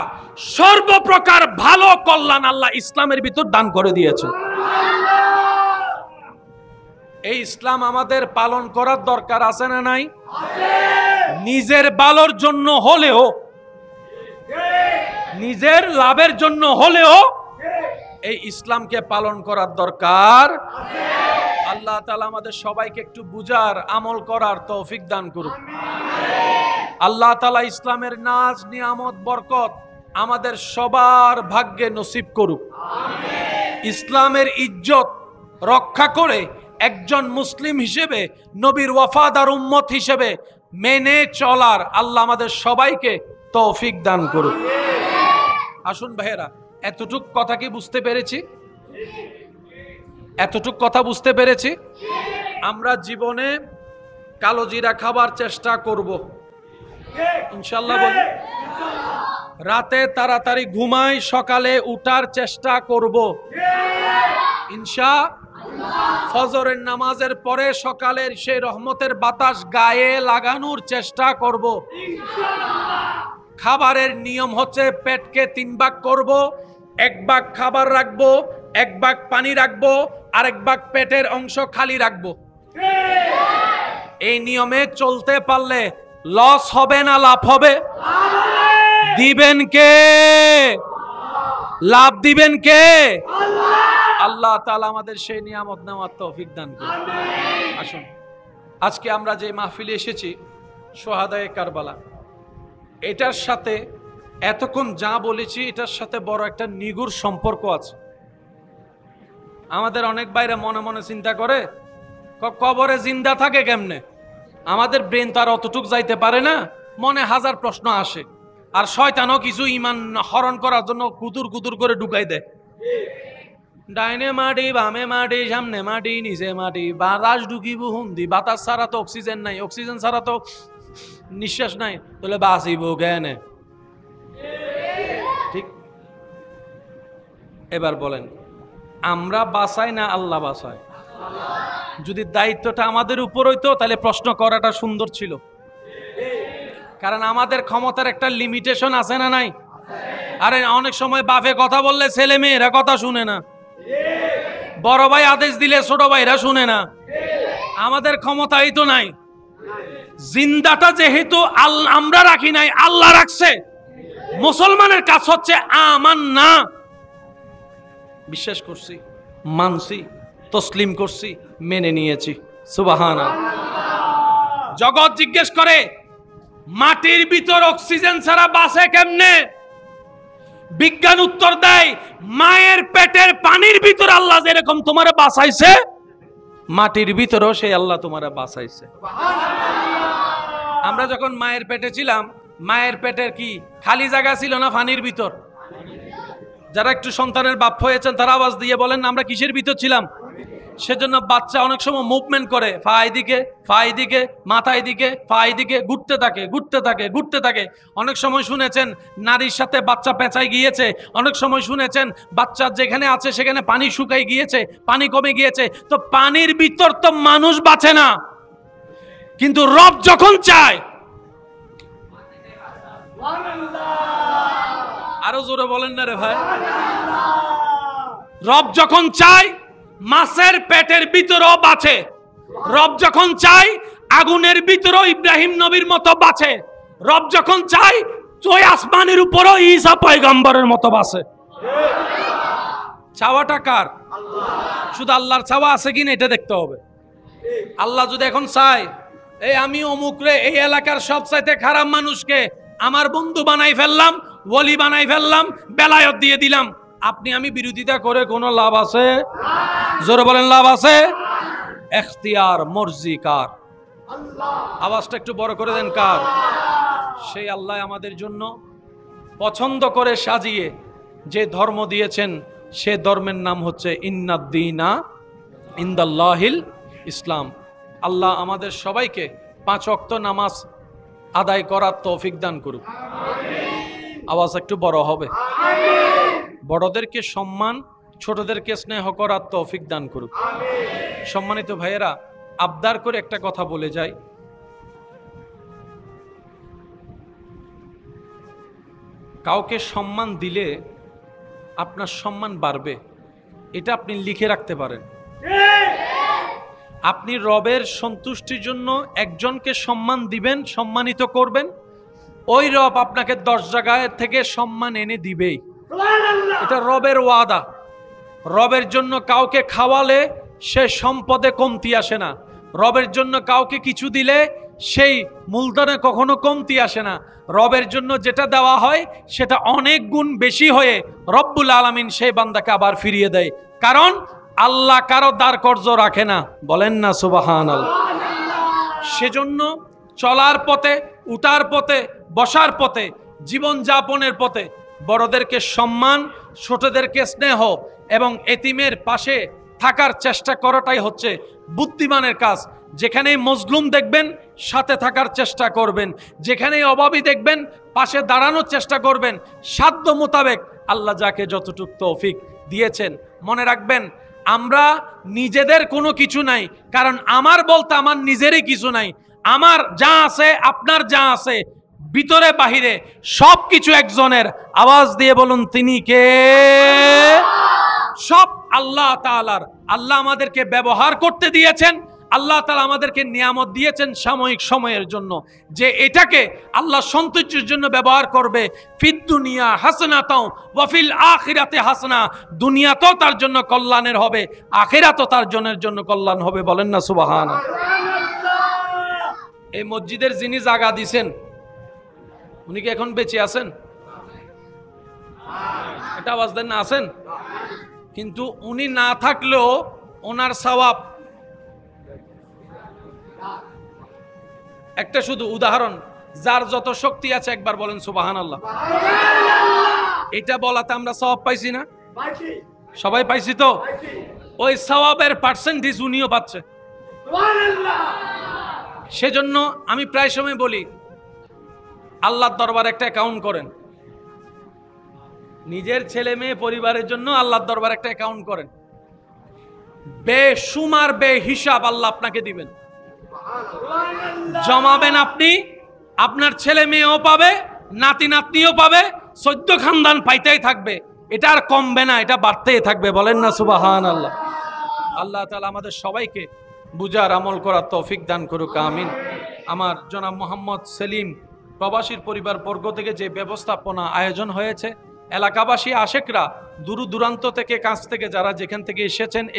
সর্বপ্রকার ভালো কল্যাণ আল্লাহ ইসলামের ভিতর দান করে দিয়েছে। এই ইসলাম আমাদের পালন করার দরকার আছে না নাই? নিজের ভালোর জন্য হলেও, নিজের লাভের জন্য হলেও এই ইসলামকে পালন করার দরকার। আল্লাহ তাআলা আমাদের সবাইকে একটু বুঝার, আমল করার তৌফিক দান করুন। আল্লাহ তাআলা ইসলামের নাজ নিয়ামত বরকত আমাদের সবার ভাগ্যে নসিব করুক। ইসলামের ইজ্জত রক্ষা করে একজন মুসলিম হিসেবে, নবীর ওয়াফাদার উম্মত হিসেবে মেনে চলার আল্লাহ আমাদের সবাইকে তৌফিক দান করুন। আসুন ভাইয়েরা, এতটুক কথা কি বুঝতে পেরেছি? এতটুক কথা বুঝতে পেরেছি? আমরা জীবনে কালো জিরা খাবার চেষ্টা করব ইনশাআল্লাহ। বলি রাতে তাড়াতাড়ি ঘুমাই, সকালে উঠার চেষ্টা করব ইনশাআল্লাহ। ফজরের নামাজের পরে সকালের সেই রহমতের বাতাস গায়ে লাগানোর চেষ্টা করব ইনশাআল্লাহ। খাবারের নিয়ম হচ্ছে পেটকে 3 ভাগ করব, 1 ভাগ খাবার রাখবো, 1 ভাগ পানি রাখবো, আর 1 ভাগ পেটের অংশ খালি রাখবো। এই নিয়মে চলতে পারলে লস হবে না লাভ হবে? দিবেন কে? লাভ দিবেন কে? আল্লাহ তাআলা আমাদের সেই নিয়ামত নেওয়ার তৌফিক দান করুন। আসুন, আজকে আমরা যে মাহফিলে এসেছি সোহাদায়ে কারবালা, এটার সাথে এতক্ষণ যা বলেছি এটার সাথে বড় একটা নিগুড় সম্পর্ক আছে। আমাদের অনেক ভাইরা মনে মনে চিন্তা করে কবরে জিন্দা থাকে কেমনে? আমাদের ব্রেন তার অতটুক যাইতে পারে না, মনে হাজার প্রশ্ন আসে। আর শয়তানও কিছু ইমান হরণ করার জন্য কুতুর কুতুর করে ঢুকাই দেয়। ডাইনে মাটি, বামে মাটি, সামনে মাটি, নিচে মাটি, বাতাস ঢুকিব হুন্দি, বাতাস ছাড়া তো অক্সিজেন নাই, অক্সিজেন ছাড়া তো নিঃশ্বাস নাই, তাহলে বাঁচিব কেনে? ঠিক। এবার বলেন, আমরা বাঁচাই না আল্লাহ বাঁচায়? যদি দায়িত্বটা আমাদের উপর হইতো তাহলে প্রশ্ন করাটা সুন্দর ছিল। কারণ আমাদের ক্ষমতার একটা লিমিটেশন আছে না নাই? আরে অনেক সময় বাপে কথা বললে ছেলে মেয়েরা কথা শুনে না, বড় ভাই আদেশ দিলে ছোট ভাইরা শুনে না। আমাদের ক্ষমতাই তো নাই। জিন্দাটা যেহেতু আমরা রাখি নাই, আল্লাহ রাখছে। মুসলমানের কাজ হচ্ছে আমান্না, বিশ্বাস করছি, মানছি, তসলিম করছি, মেনে নিয়েছি। সুবহানাল্লাহ। জগৎ জিজ্ঞেস করে মাটির ভিতর অক্সিজেন ছাড়া বাঁচে কেমনে? বিজ্ঞান উত্তর দেয়, মায়ের পেটের পানির ভিতর আল্লাহ যেরকম তোমারে বাঁচাইছে, মাটির ভিতরও সেই আল্লাহ তোমারে বাঁচাইছে। আমরা যখন মায়ের পেটে ছিলাম, মায়ের পেটের কি খালি জায়গা ছিল না পানির ভিতর? যারা একটু সন্তানের বাপ হয়েছেন তারা আওয়াজ দিয়ে বলেন আমরা কিসের ভিতর ছিলাম? সেজন্য বাচ্চা অনেক সময় মুভমেন্ট করে, ফা এদিকে, মাথা এদিকে, পা এদিকে, ঘুরতে থাকে, ঘুরতে থাকে, ঘুরতে থাকে। অনেক সময় শুনেছেন নারীর সাথে বাচ্চা পেঁচাই গিয়েছে, অনেক সময় শুনেছেন বাচ্চা যেখানে আছে সেখানে পানি শুকাই গিয়েছে, পানি কমে গিয়েছে। তো পানির ভিতর তো মানুষ বাঁচে না, কিন্তু রব যখন চায়, আরো জোরে বলেন না রে ভাই, রব যখন চায় মাছের পেটের ভিতরও বাঁচে। রব যখন চায় আগুনের ভিতরও ইব্রাহিম নবীর মতো বাঁচে। রব যখন চায় ওই আসমানের উপরও ঈসা পয়গম্বরের মতো বাঁচে। চাওয়াটা কার? শুধু আল্লাহর চাওয়া আছে কিনা এটা দেখতে হবে। আল্লাহ যদি এখন চায় এই আমি অমুক রে এই এলাকার সবচাইতে খারাপ মানুষকে আমার বন্ধু বানাই ফেললাম, ওলি বানাই ফেললাম, বেলায়ত দিয়ে দিলাম, আপনি আমি বিরোধিতা করে কোনো লাভ আছে? জোরে বলেন লাভ আছে? এখতিয়ার মর্জি কার? আওয়াজটা একটু বড় করে দেন কার? সেই আল্লাহ আমাদের জন্য পছন্দ করে সাজিয়ে যে ধর্ম দিয়েছেন সে ধর্মের নাম হচ্ছে ইন্নাদ্দীনা ইনদাল্লাহিল ইসলাম। আল্লাহ আমাদের সবাইকে 5 ওয়াক্ত নামাজ আদায় করার তৌফিক দান করুক। আওয়াজ একটু বড় হবে। বড়দেরকে সম্মান, ছোটদেরকে স্নেহ করার তৌফিক দান করুক। সম্মানিত ভাইয়েরা, আবদার করে একটা কথা বলে যাই, কাউকে সম্মান দিলে আপনার সম্মান বাড়বে, এটা আপনি লিখে রাখতে পারেন। আপনি রবের সন্তুষ্টির জন্য একজনকে সম্মান দিবেন, সম্মানিত করবেন, ওই রব আপনাকে 10 জায়গায় থেকে সম্মান এনে দিবেই। এটা রবের ওয়াদা। রবের জন্য কাউকে খাওয়ালে সে সম্পদে কমতি আসে না। রবের জন্য কাউকে কিছু দিলে সেই মূলধনে কখনো কমতি আসে না। রবের জন্য যেটা দেওয়া হয় সেটা অনেক গুণ বেশি হয়ে রব্বুল আলামিন সেই বান্দাকে আবার ফিরিয়ে দেয়। কারণ আল্লাহ কারো দ্বার কর্জ রাখে না, বলেন না সুবহানাল্লাহ। সেজন্য চলার পথে, উঠার পথে, বসার পথে, জীবন যাপনের পথে বড়দেরকে সম্মান, ছোটদেরকে স্নেহ এবং এতিমের পাশে থাকার চেষ্টা করাটাই হচ্ছে বুদ্ধিমানের কাজ। যেখানেই মজলুম দেখবেন সাথে থাকার চেষ্টা করবেন, যেখানেই অভাবী দেখবেন পাশে দাঁড়ানোর চেষ্টা করবেন, সাধ্য মোতাবেক আল্লাহ যাকে যতটুকু তৌফিক দিয়েছেন। মনে রাখবেন, আমরা নিজেদের কোনো কিছু নাই, কারণ আমার বলতে আমার নিজেরই কিছু নাই। আমার যা আছে, আপনার যা আছে, ভিতরে বাহিরে সব কিছু একজনের। আওয়াজ দিয়ে বলুন তিনি কে? সব আল্লাহ তাআলার। আল্লাহ আমাদেরকে ব্যবহার করতে দিয়েছেন, আল্লাহ তাআলা আমাদেরকে নিয়ামত দিয়েছেন সাময়িক সময়ের জন্য, যে এটাকে আল্লাহ সন্তুষ্টির জন্য ব্যবহার করবে। ফিদ দুনিয়া হাসনাতাও ওয়া ফিল আখিরাতে হাসনা। দুনিয়াতেও তার জন্য কল্যাণের হবে, আখিরাতেও তার জন্য কল্যাণ হবে, বলেন না সুবহানাল্লাহ। এই মসজিদের যিনি জায়গা দিয়েছেন উনি কি এখন বেঁচে আছেন? এটা আওয়াজ দেন না, আছেন? কিন্তু উনি না থাকলেও ওনার সওয়াব। একটা শুধু উদাহরণ, যার যত শক্তি আছে একবার বলেন সুবহানাল্লাহ। এটা বলাতে আমরা সওয়াব পাইছি না? সবাই পাইছি তো? ওই সওয়াবের পার্সেন্টেজ উনিও পাচ্ছে। সেজন্য আমি প্রায় সময় বলি, আল্লাহর দরবারে একটা অ্যাকাউন্ট করেন। নিজের ছেলে মেয়ে পরিবারের জন্য আল্লাহর দরবারে একটা অ্যাকাউন্ট করেন। বেশুমার বেহিসাব আল্লাহ আপনাকে দিবেন। জমাবেন আপনি, আপনার ছেলে মেয়েও পাবে, নাতি নাতনিও পাবে, 14 খানদান পাইতেই থাকবে। এটা আর কমবে না, এটা বাড়তেই থাকবে, বলেন না সুবহানাল্লাহ। আল্লাহ তাআলা আমাদের সবাইকে বুঝার আমল করার তৌফিক দান করুক, আমিন। আমার জনাব মোহাম্মদ সেলিম প্রবাসীর পরিবার বর্গ থেকে যে ব্যবস্থাপনা আয়োজন হয়েছে, এলাকাবাসী আশেকরা দূর দূরান্ত থেকে, কাছ থেকে যারা যেখান থেকে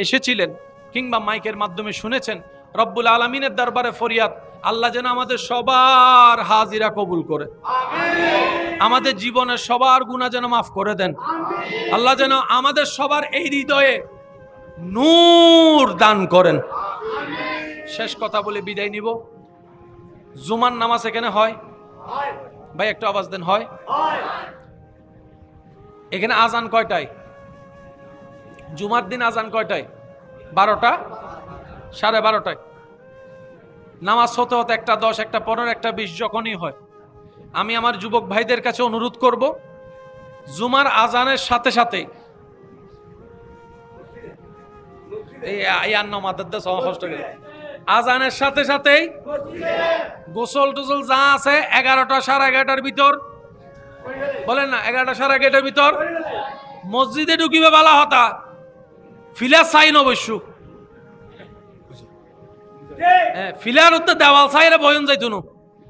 এসেছিলেন কিংবা মাইকের মাধ্যমে শুনেছেন, রব্বুল আলামিনের দরবারে ফরিয়াদ, আল্লাহ যেন আমাদের সবার হাজিরা কবুল করে, আমাদের জীবনের সবার গুনাহ যেন মাফ করে দেন। আল্লাহ যেন আমাদের সবার এই হৃদয়ে নূর দান করেন। শেষ কথা বলে বিদায় নিব। জুমার নামাজ এখানে হয় ভাই? একটু আওয়াজ দেন। হয়? এখানে আজান কয়টায়? জুমার দিন আজান কয়টায়? 12টা, 12:30টায়। নামাজ হতে হতে 1:10, 1:15, 1:20 যখনই হয়, আমি আমার যুবক ভাইদের কাছে অনুরোধ করব, জুমার আজানের সাথে সাথে আজানের সাথে সাথেই গোসল টোসল যা আছে 11টা, 11:30টার ভিতর, বলেন না 11টা, 11:30টার ভিতর মসজিদে ঢুকিবে বালা হতা ফিলা সাইন অবশ্য ফিলার উত্তর দেওয়াল সাইরে বয়ন যাইতো না,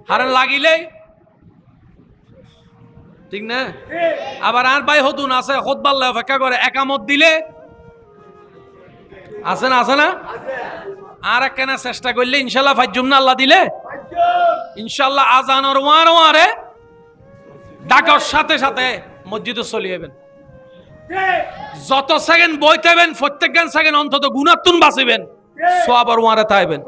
হারে লাগিলে ঠিক না। আবার আর ভাই হতুন আছে খুতবার অপেক্ষা করে, একামত দিলে আছে না, আছে না? আর একখানা চেষ্টা করলে ইনশাল্লাহ ফাইজুম না আল্লাহ দিলে ইনশাল্লাহ আজানোর ওয়ারে ডাকার সাথে সাথে মসজিদে চলে যাবেন। যত সেকেন্ড বইতেবেন প্রত্যেক সেকেন্ড অন্তত গুনাতুন বাঁচিবেন, সওয়াবের ওয়ারে তাইবেন।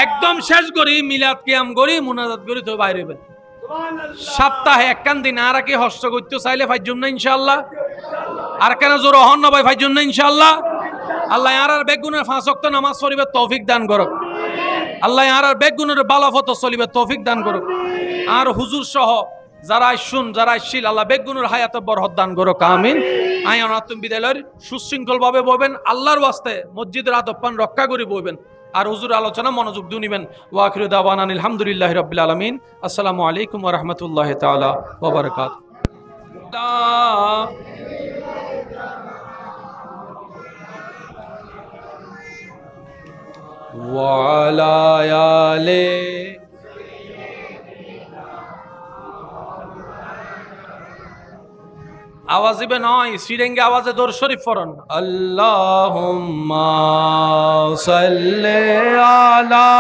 একদম শেষ করি মিলাদ কিয়াম করি মুনাজাত করি তো বাইরে হইবেন। সপ্তাহে একখান দিন আর কি হস্ত করতে চাইলে ফাইজুম না ইনশাআল্লাহ। আর কেন জোর হন না ভাই ফাইজুম না ইনশাআল্লাহ। আল্লাহ আর বেগুনের 5 ওয়াক্ত নামাজ পড়িবে তৌফিক দান করুক। আল্লাহ আর বেগুনের বালাফত চলিবে তৌফিক দান করুক। আর হুজুর সহ যারা শুন যারা আসছিল আল্লাহ বেগুনের হায়াতে বরকত দান করুক আমিন। আয়ান আতুম বিদ্যালয়ের সুশৃঙ্খল ভাবে বলবেন, আল্লাহর ওয়াস্তে মসজিদের আদব-পান রক্ষা করে বলবেন। আর হুজুর আলোচনা মনোযোগ দিয়ে নিবেন। ওয়া আখিরু দাওয়ানা আলহামদুলিল্লাহি রাব্বিল আলামিন। আসসালামু আলাইকুম ওয়া রাহমাতুল্লাহি তাআলা ওয়া বারাকাতুহু। ওয়া আলা আলি আওয়াজ দিবে নয়, শ্রীরেঙ্গে আওয়াজে দরুদ শরীফ পড়ুন। আল্লাহুম্মা সাল্লি আলা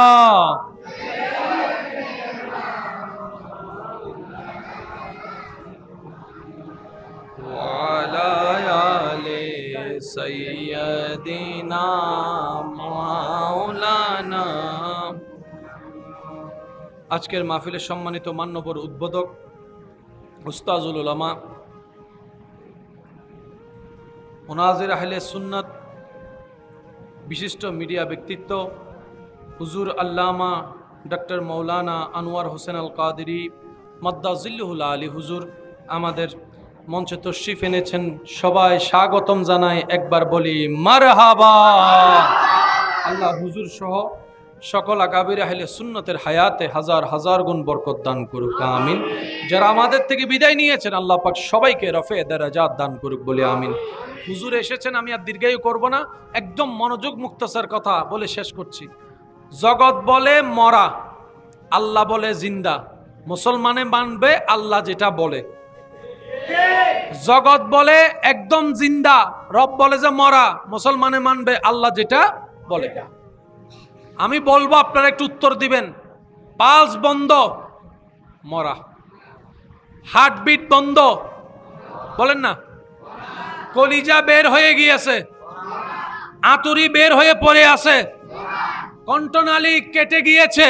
ওয়া আলা আলি সাইয়্যিদিনা মাওলানা। আজকের মাহফিলের সম্মানিত মান্যবর উদ্বোধক উস্তাজুল উলামা মুনাজির আহলে সুন্নাত বিশিষ্ট মিডিয়া ব্যক্তিত্ব হুজুর আল্লামা ডক্টর মৌলানা আনোয়ার হোসেন আল কাদেরী মাদ্দাজিল্লুহুল আলী হুজুর আমাদের মঞ্চে তশরিফ এনেছেন। সবাই স্বাগতম জানাই, একবার বলি মারহাবা। আল্লাহ হুজুর সহ সকল আকাবির আহলে সুন্নতের হায়াতে হাজার হাজার গুণ বরকত দান করুক আমিন। যারা আমাদের থেকে বিদায় নিয়েছেন আল্লাহ পাক সবাইকে রফে দারাজাত দান করুক বলে আমিন। হুজুর এসেছেন, আমি আর দীর্ঘায়ু করব না, একদম মনোযোগ মুক্তসার কথা বলে শেষ করছি। জগৎ বলে মরা, আল্লাহ বলে জিন্দা। মুসলমানে মানবে আল্লাহ যেটা বলে। জগৎ বলে একদম জিন্দা, রব বলে যে মরা, মুসলমানে মানবে আল্লাহ যেটা বলে। আমি বলবো আপনারা একটু উত্তর দিবেন। পালস বন্ধ মরা, হার্টবিট বন্ধ বলেন না, কলিজা বের হয়ে গিয়েছে, আতুরি বের হয়ে পড়ে আছে, কণ্ঠনালী কেটে গিয়েছে,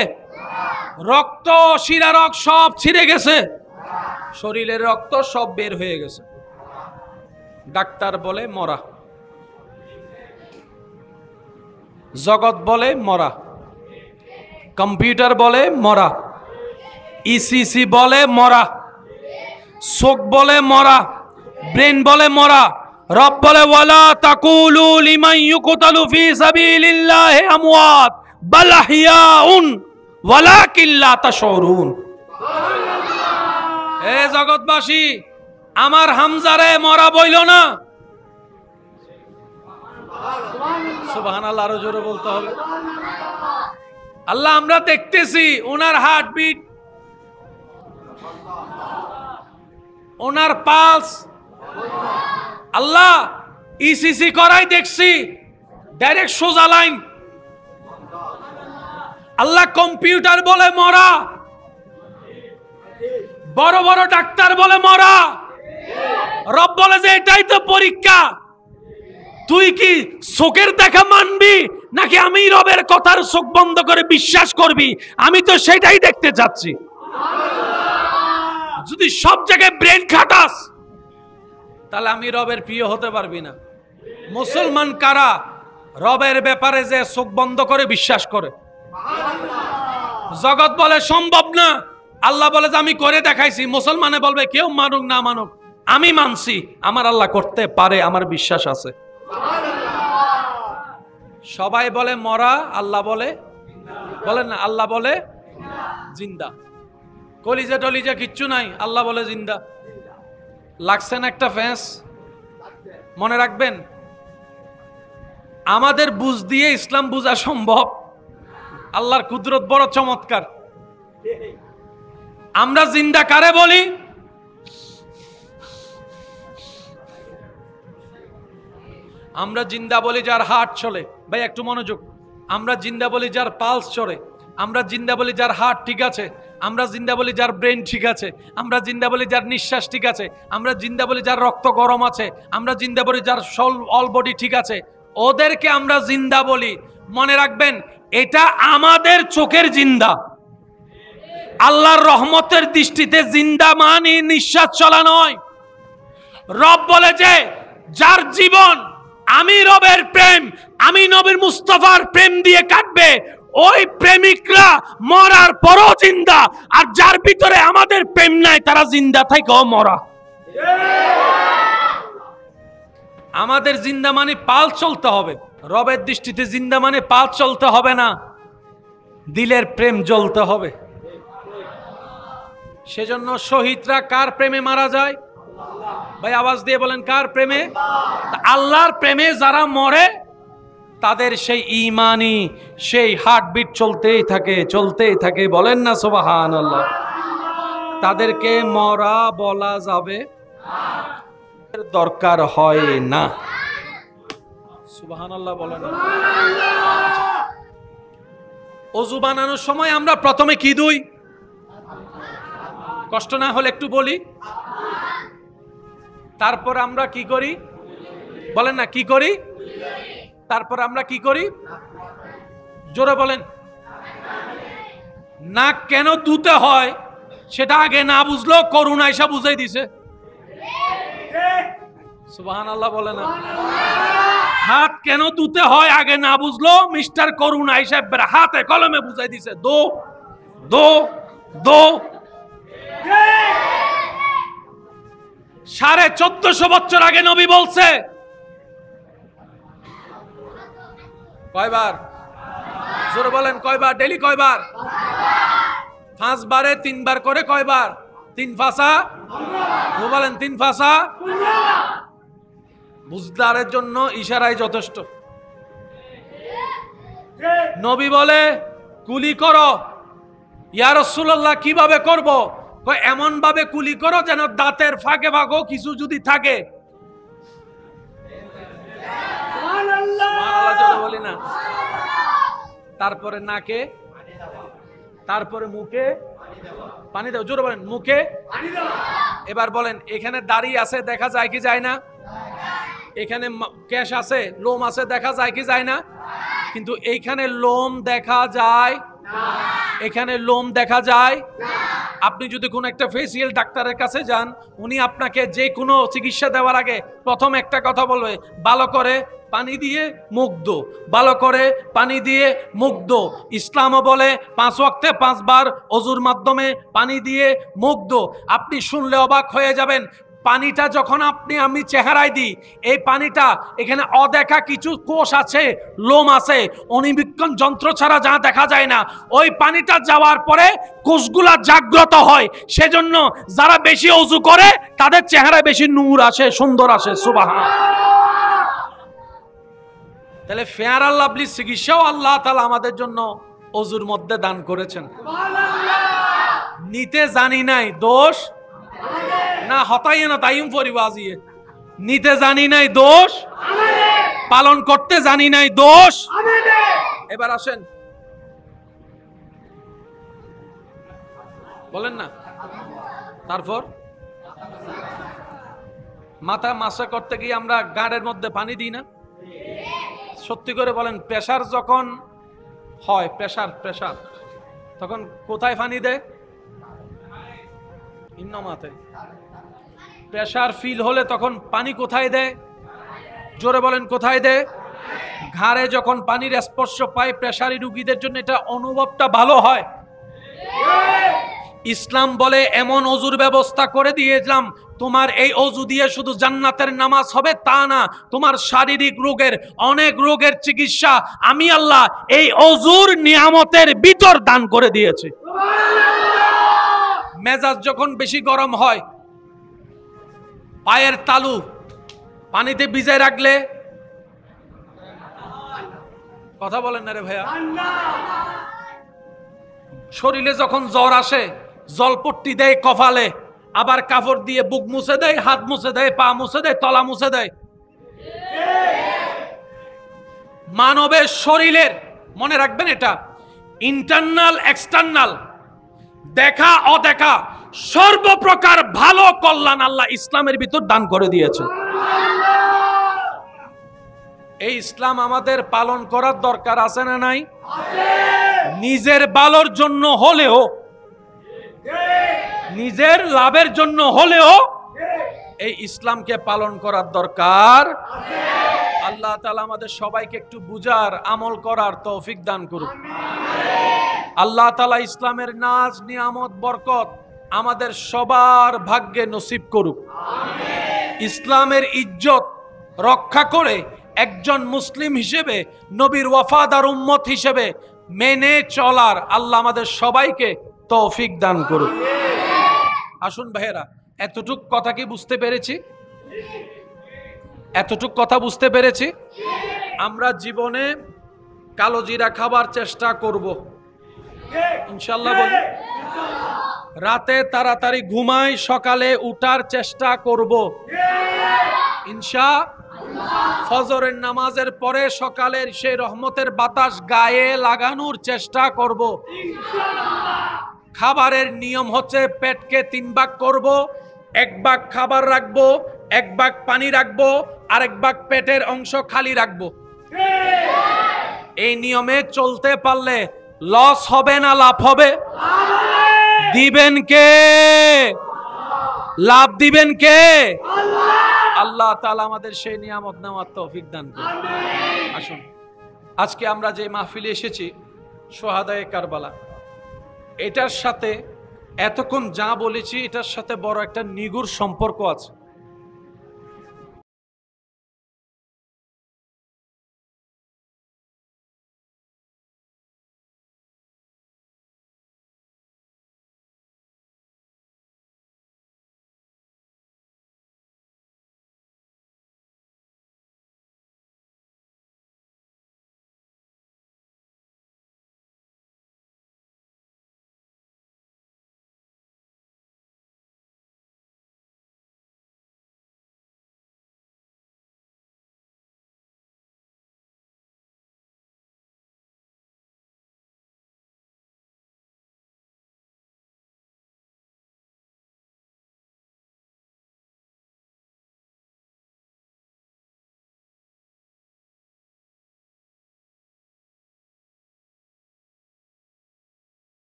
রক্ত শিরারক সব ছিঁড়ে গেছে, শরীরের রক্ত সব বের হয়ে গেছে, ডাক্তার বলে মরা। জগৎ বলে মরা, কম্পিউটার বলে মরা, ইসিসি বলে মরা, চোখ বলে মরা, ব্রেন বলে মরা। রব বলে ওয়ালা তাকুলু লিমান ইউকতালু ফি সাবিলিল্লাহি আমওয়াত বাল আহইয়াউন ওয়ালাকিন লা তাশউরুন। এ জগৎবাসী, আমার হামজারে মরা বইল না। সুবহানাল্লাহ, আরো জোরে বলতে হবে। আল্লাহ আমরা দেখতেছি ওনার হার্টবিট, ওনার পালস, আল্লাহ ইসিসি করাই দেখছি ডাইরেক্ট সোজা লাইন। আল্লাহ কম্পিউটার বলে মরা, বড় বড় ডাক্তার বলে মরা। রব বলে যে এটাই তো পরীক্ষা, তুই কি চোখের দেখা মানবি নাকি আমি রবের কথার চোখ বন্ধ করে বিশ্বাস করবি? আমি তো সেটাই দেখতে চাচ্ছি। যদি সব জায়গায় ব্রেন খাটাস তাহলে আমি রবের প্রিয় হতে পারবি না। মুসলমান কারা রবের ব্যাপারে যে চোখ বন্ধ করে বিশ্বাস করে? জগৎ বলে সম্ভব না, আল্লাহ বলে যে আমি করে দেখাইছি। মুসলমানে বলবে কেউ মানুক না মানুক, আমি মানছি আমার আল্লাহ করতে পারে, আমার বিশ্বাস আছে। সবাই বলে মরা, আল্লাহ বলে, বলেন না, আল্লাহ বলে জিন্দা। কলিজা টলিজা কিচ্ছু নাই, আল্লাহ বলে জিন্দা। লাগছেন একটা ফ্যাঁস, মনে রাখবেন আমাদের বুঝ দিয়ে ইসলাম বুঝা সম্ভব। আল্লাহর কুদরত বড় চমৎকার। আমরা জিন্দা কারে বলি? আমরা জিন্দা বলি যার হার্ট চলে। ভাই একটু মনোযোগ, আমরা জিন্দা বলি যার পালস চড়ে, আমরা জিন্দা বলি যার হার্ট ঠিক আছে, আমরা জিন্দা বলি যার ব্রেন ঠিক আছে, আমরা জিন্দা বলি যার নিঃশ্বাস ঠিক আছে, আমরা জিন্দা বলি যার রক্ত গরম আছে, আমরা জিন্দা বলি যার অল বডি ঠিক আছে। ওদেরকে আমরা জিন্দা বলি। মনে রাখবেন, এটা আমাদের চোখের জিন্দা। আল্লাহর রহমতের দৃষ্টিতে জিন্দা মানে নিঃশ্বাস চলা নয়। রব বলে যে যার জীবন আমি রবের প্রেম, আমি নবীর মুস্তাফার প্রেম দিয়ে কাটবে, ওই প্রেমিকরা মরার পরও জিন্দা। আর যার ভিতরে আমাদের প্রেম নাই, তারা জিন্দা থেকেও মরা। আমাদের জিন্দা মানে পাল চলতে হবে, রবের দৃষ্টিতে জিন্দা মানে পাল চলতে হবে না, দিলের প্রেম জ্বলতে হবে। সেজন্য শহীদরা কার প্রেমে মারা যায়? ভাই আওয়াজ দিয়ে বলেন, কার প্রেমে? আল্লাহর প্রেমে যারা মরে তাদের সেই ঈমানি, সেই হার্টবিট চলতেই থাকে, চলতেই থাকে। বলেন না সুবহানাল্লাহ। তাদেরকে মরা বলা যাবে দরকার হয় না। সুবহানাল্লাহ বলেন। ওযু বানানোর সময় আমরা প্রথমে কি দুই? কষ্ট না হলে একটু বলি। তারপর আমরা কি করি? বলেন না, কি করি? তারপর আমরা কি করি? জোরে বলেন। নাক কেন ধুতে হয় সেটা আগে না বুঝলো, করুণা এসে বুঝাই দিছে। সুবহানাল্লাহ বলে না। হাত কেন ধুতে হয় আগে না বুঝলো, মিস্টার করুণা এসে হাতে কলমে বুঝাই দিছে। দো দো দো। 1450 বছর আগে নবী বলছে। কয়বার? জোরে বলেন, কয়বার? ডেলি কয়বার? 5 বারে 3 বার করে কয়বার? 3 ফাঁসা। বলেন 3 ফাঁসা। বুঝদারের জন্য ইশারাই যথেষ্ট। নবী বলে কুলি করো। ইয়া রাসূলুল্লাহ কিভাবে করব? এমন ভাবে কুলি করো যেন দাঁতের ফাঁকে ফাঁকও কিছু যদি থাকে। বলি না। তারপরে নাকে, তারপরে মুখে পানি দাও। জোরে বলেন, মুখে। এবার বলেন, এখানে দাড়ি আছে, দেখা যায় কি যায় না? এখানে কেশ আছে, লোম আছে, দেখা যায় কি যায় না? কিন্তু এইখানে লোম দেখা যায়, এখানে লোম দেখা যায়। আপনি যদি কোনো একটা ফেসিয়াল ডাক্তারের কাছে যান, উনি আপনাকে যে কোনো চিকিৎসা দেওয়ার আগে প্রথম একটা কথা বলবে, ভালো করে পানি দিয়ে মুখ ধো, ভালো করে পানি দিয়ে মুখ ধো। ইসলামও বলে 5 ওয়াক্তে 5 বার ওযুর মাধ্যমে পানি দিয়ে মুখ ধো। আপনি শুনলে অবাক হয়ে যাবেন। পানিটা যখন আমি চেহারায় দিই, এই পানিটা এখানে অদেখা কিছু কোষ আছে, লোম আছে, অণুবীক্ষণ যন্ত্র ছাড়া যা দেখা যায় না। ওই পানিটা যাওয়ার পরে কোষগুলা জাগ্রত হয়। সেজন্য যারা বেশি ওযু করে তাদের চেহারায় বেশি নূর আসে, সুন্দর আসে। সুবহানাল্লাহ। তাহলে ফেয়ার আর লাভলি চিকিৎসাও আল্লাহ তাআলা আমাদের জন্য ওযুর মধ্যে দান করেছেন। নিতে জানি নাই দোষ না, হতাই না তাইম পরিবাজিয়ে। নিতে জানি নাই দোষ, পালন করতে জানি নাই দোষ। এবার আসেন, বলেন না। তারপর মাথা মাসা করতে গিয়ে আমরা গাড়ের মধ্যে পানি দিই না? সত্যি করে বলেন, প্রেসার যখন হয়, প্রেসার তখন কোথায় পানি দেয়? ইন্নমাতে। প্রেসার ফিল হলে তখন পানি কোথায় দেয়? জোরে বলেন, কোথায় দেয়? ঘাড়ে যখন পানির স্পর্শ পায় প্রেসারি রোগীদের জন্য এটা অনুভবটা ভালো হয়। ইসলাম বলে এমন ওযুর ব্যবস্থা করে দিয়েছিলাম, তোমার এই ওযু দিয়ে শুধু জান্নাতের নামাজ হবে তা না, তোমার শারীরিক রোগের, অনেক রোগের চিকিৎসা আমি আল্লাহ এই ওযুর নিয়ামতের ভিতর দান করে দিয়েছি। মেজাজ যখন বেশি গরম হয়, পায়ের তালু পানিতে ভিজায় রাখলে, কথা বলেন না রে ভাইয়া, শরীরে যখন জ্বর আসে জলপট্টি দেয় কপালে, আবার কাপড় দিয়ে বুক মুছে দেয়, হাত মুছে দেয়, পা মুছে দেয়, তলা মুছে দেয়। মানবের শরীরের মনে রাখবেন, এটা ইন্টারনাল এক্সটার্নাল, দেখা অদেখা সর্বপ্রকার ভালো কল্যাণ আল্লাহ ইসলামের ভিতর দান করে দিয়েছে। এই ইসলাম আমাদের পালন করার দরকার আছে না নাই? নিজের ভালোর জন্য হলেও, নিজের লাভের জন্য হলেও এই ইসলামকে পালন করার দরকার। আল্লাহ তাআলা আমাদের সবাইকে একটু বুঝার, আমল করার তৌফিক দান করুন। আল্লাহ তাআলা ইসলামের নাজ, নিয়ামত, বরকত আমাদের সবার ভাগ্যে নসিব করুক। ইসলামের ইজ্জত রক্ষা করে একজন মুসলিম হিসেবে, নবীর ওয়াফাদার উম্মত হিসেবে মেনে চলার আল্লাহ আমাদের সবাইকে তৌফিক দান করুক। আসুন ভাইয়েরা, এতটুক কথা কি বুঝতে পেরেছি? এতটুক কথা বুঝতে পেরেছি? আমরা জীবনে কালো জিরা খাবার চেষ্টা করব ইনশাআল্লাহ। বলি, রাতে তাড়াতাড়ি ঘুমাই, সকালে উঠার চেষ্টা করব ইনশাআল্লাহ। ফজরের নামাজের পরে সকালের সেই রহমতের বাতাস গায়ে লাগানোর চেষ্টা করব ইনশাআল্লাহ। খাবারের নিয়ম হচ্ছে পেটকে 3 ভাগ করব, 1 ভাগ খাবার রাখবো, 1 ভাগ পানি রাখবো, আর 1 ভাগ পেটের অংশ খালি রাখবো। এই নিয়মে চলতে পারলে লস হবে না লাভ হবে? দিবেন কে? লাভ দিবেন কে? আল্লাহ তাআলা আমাদের সেই নিয়ামত নেওয়ার তৌফিক দান করুন। আসুন, আজকে আমরা যে মাহফিলে এসেছি সোহাদায়ে কারবালা, এটার সাথে এতক্ষণ যা বলেছি এটার সাথে বড় একটা নিগুড় সম্পর্ক আছে।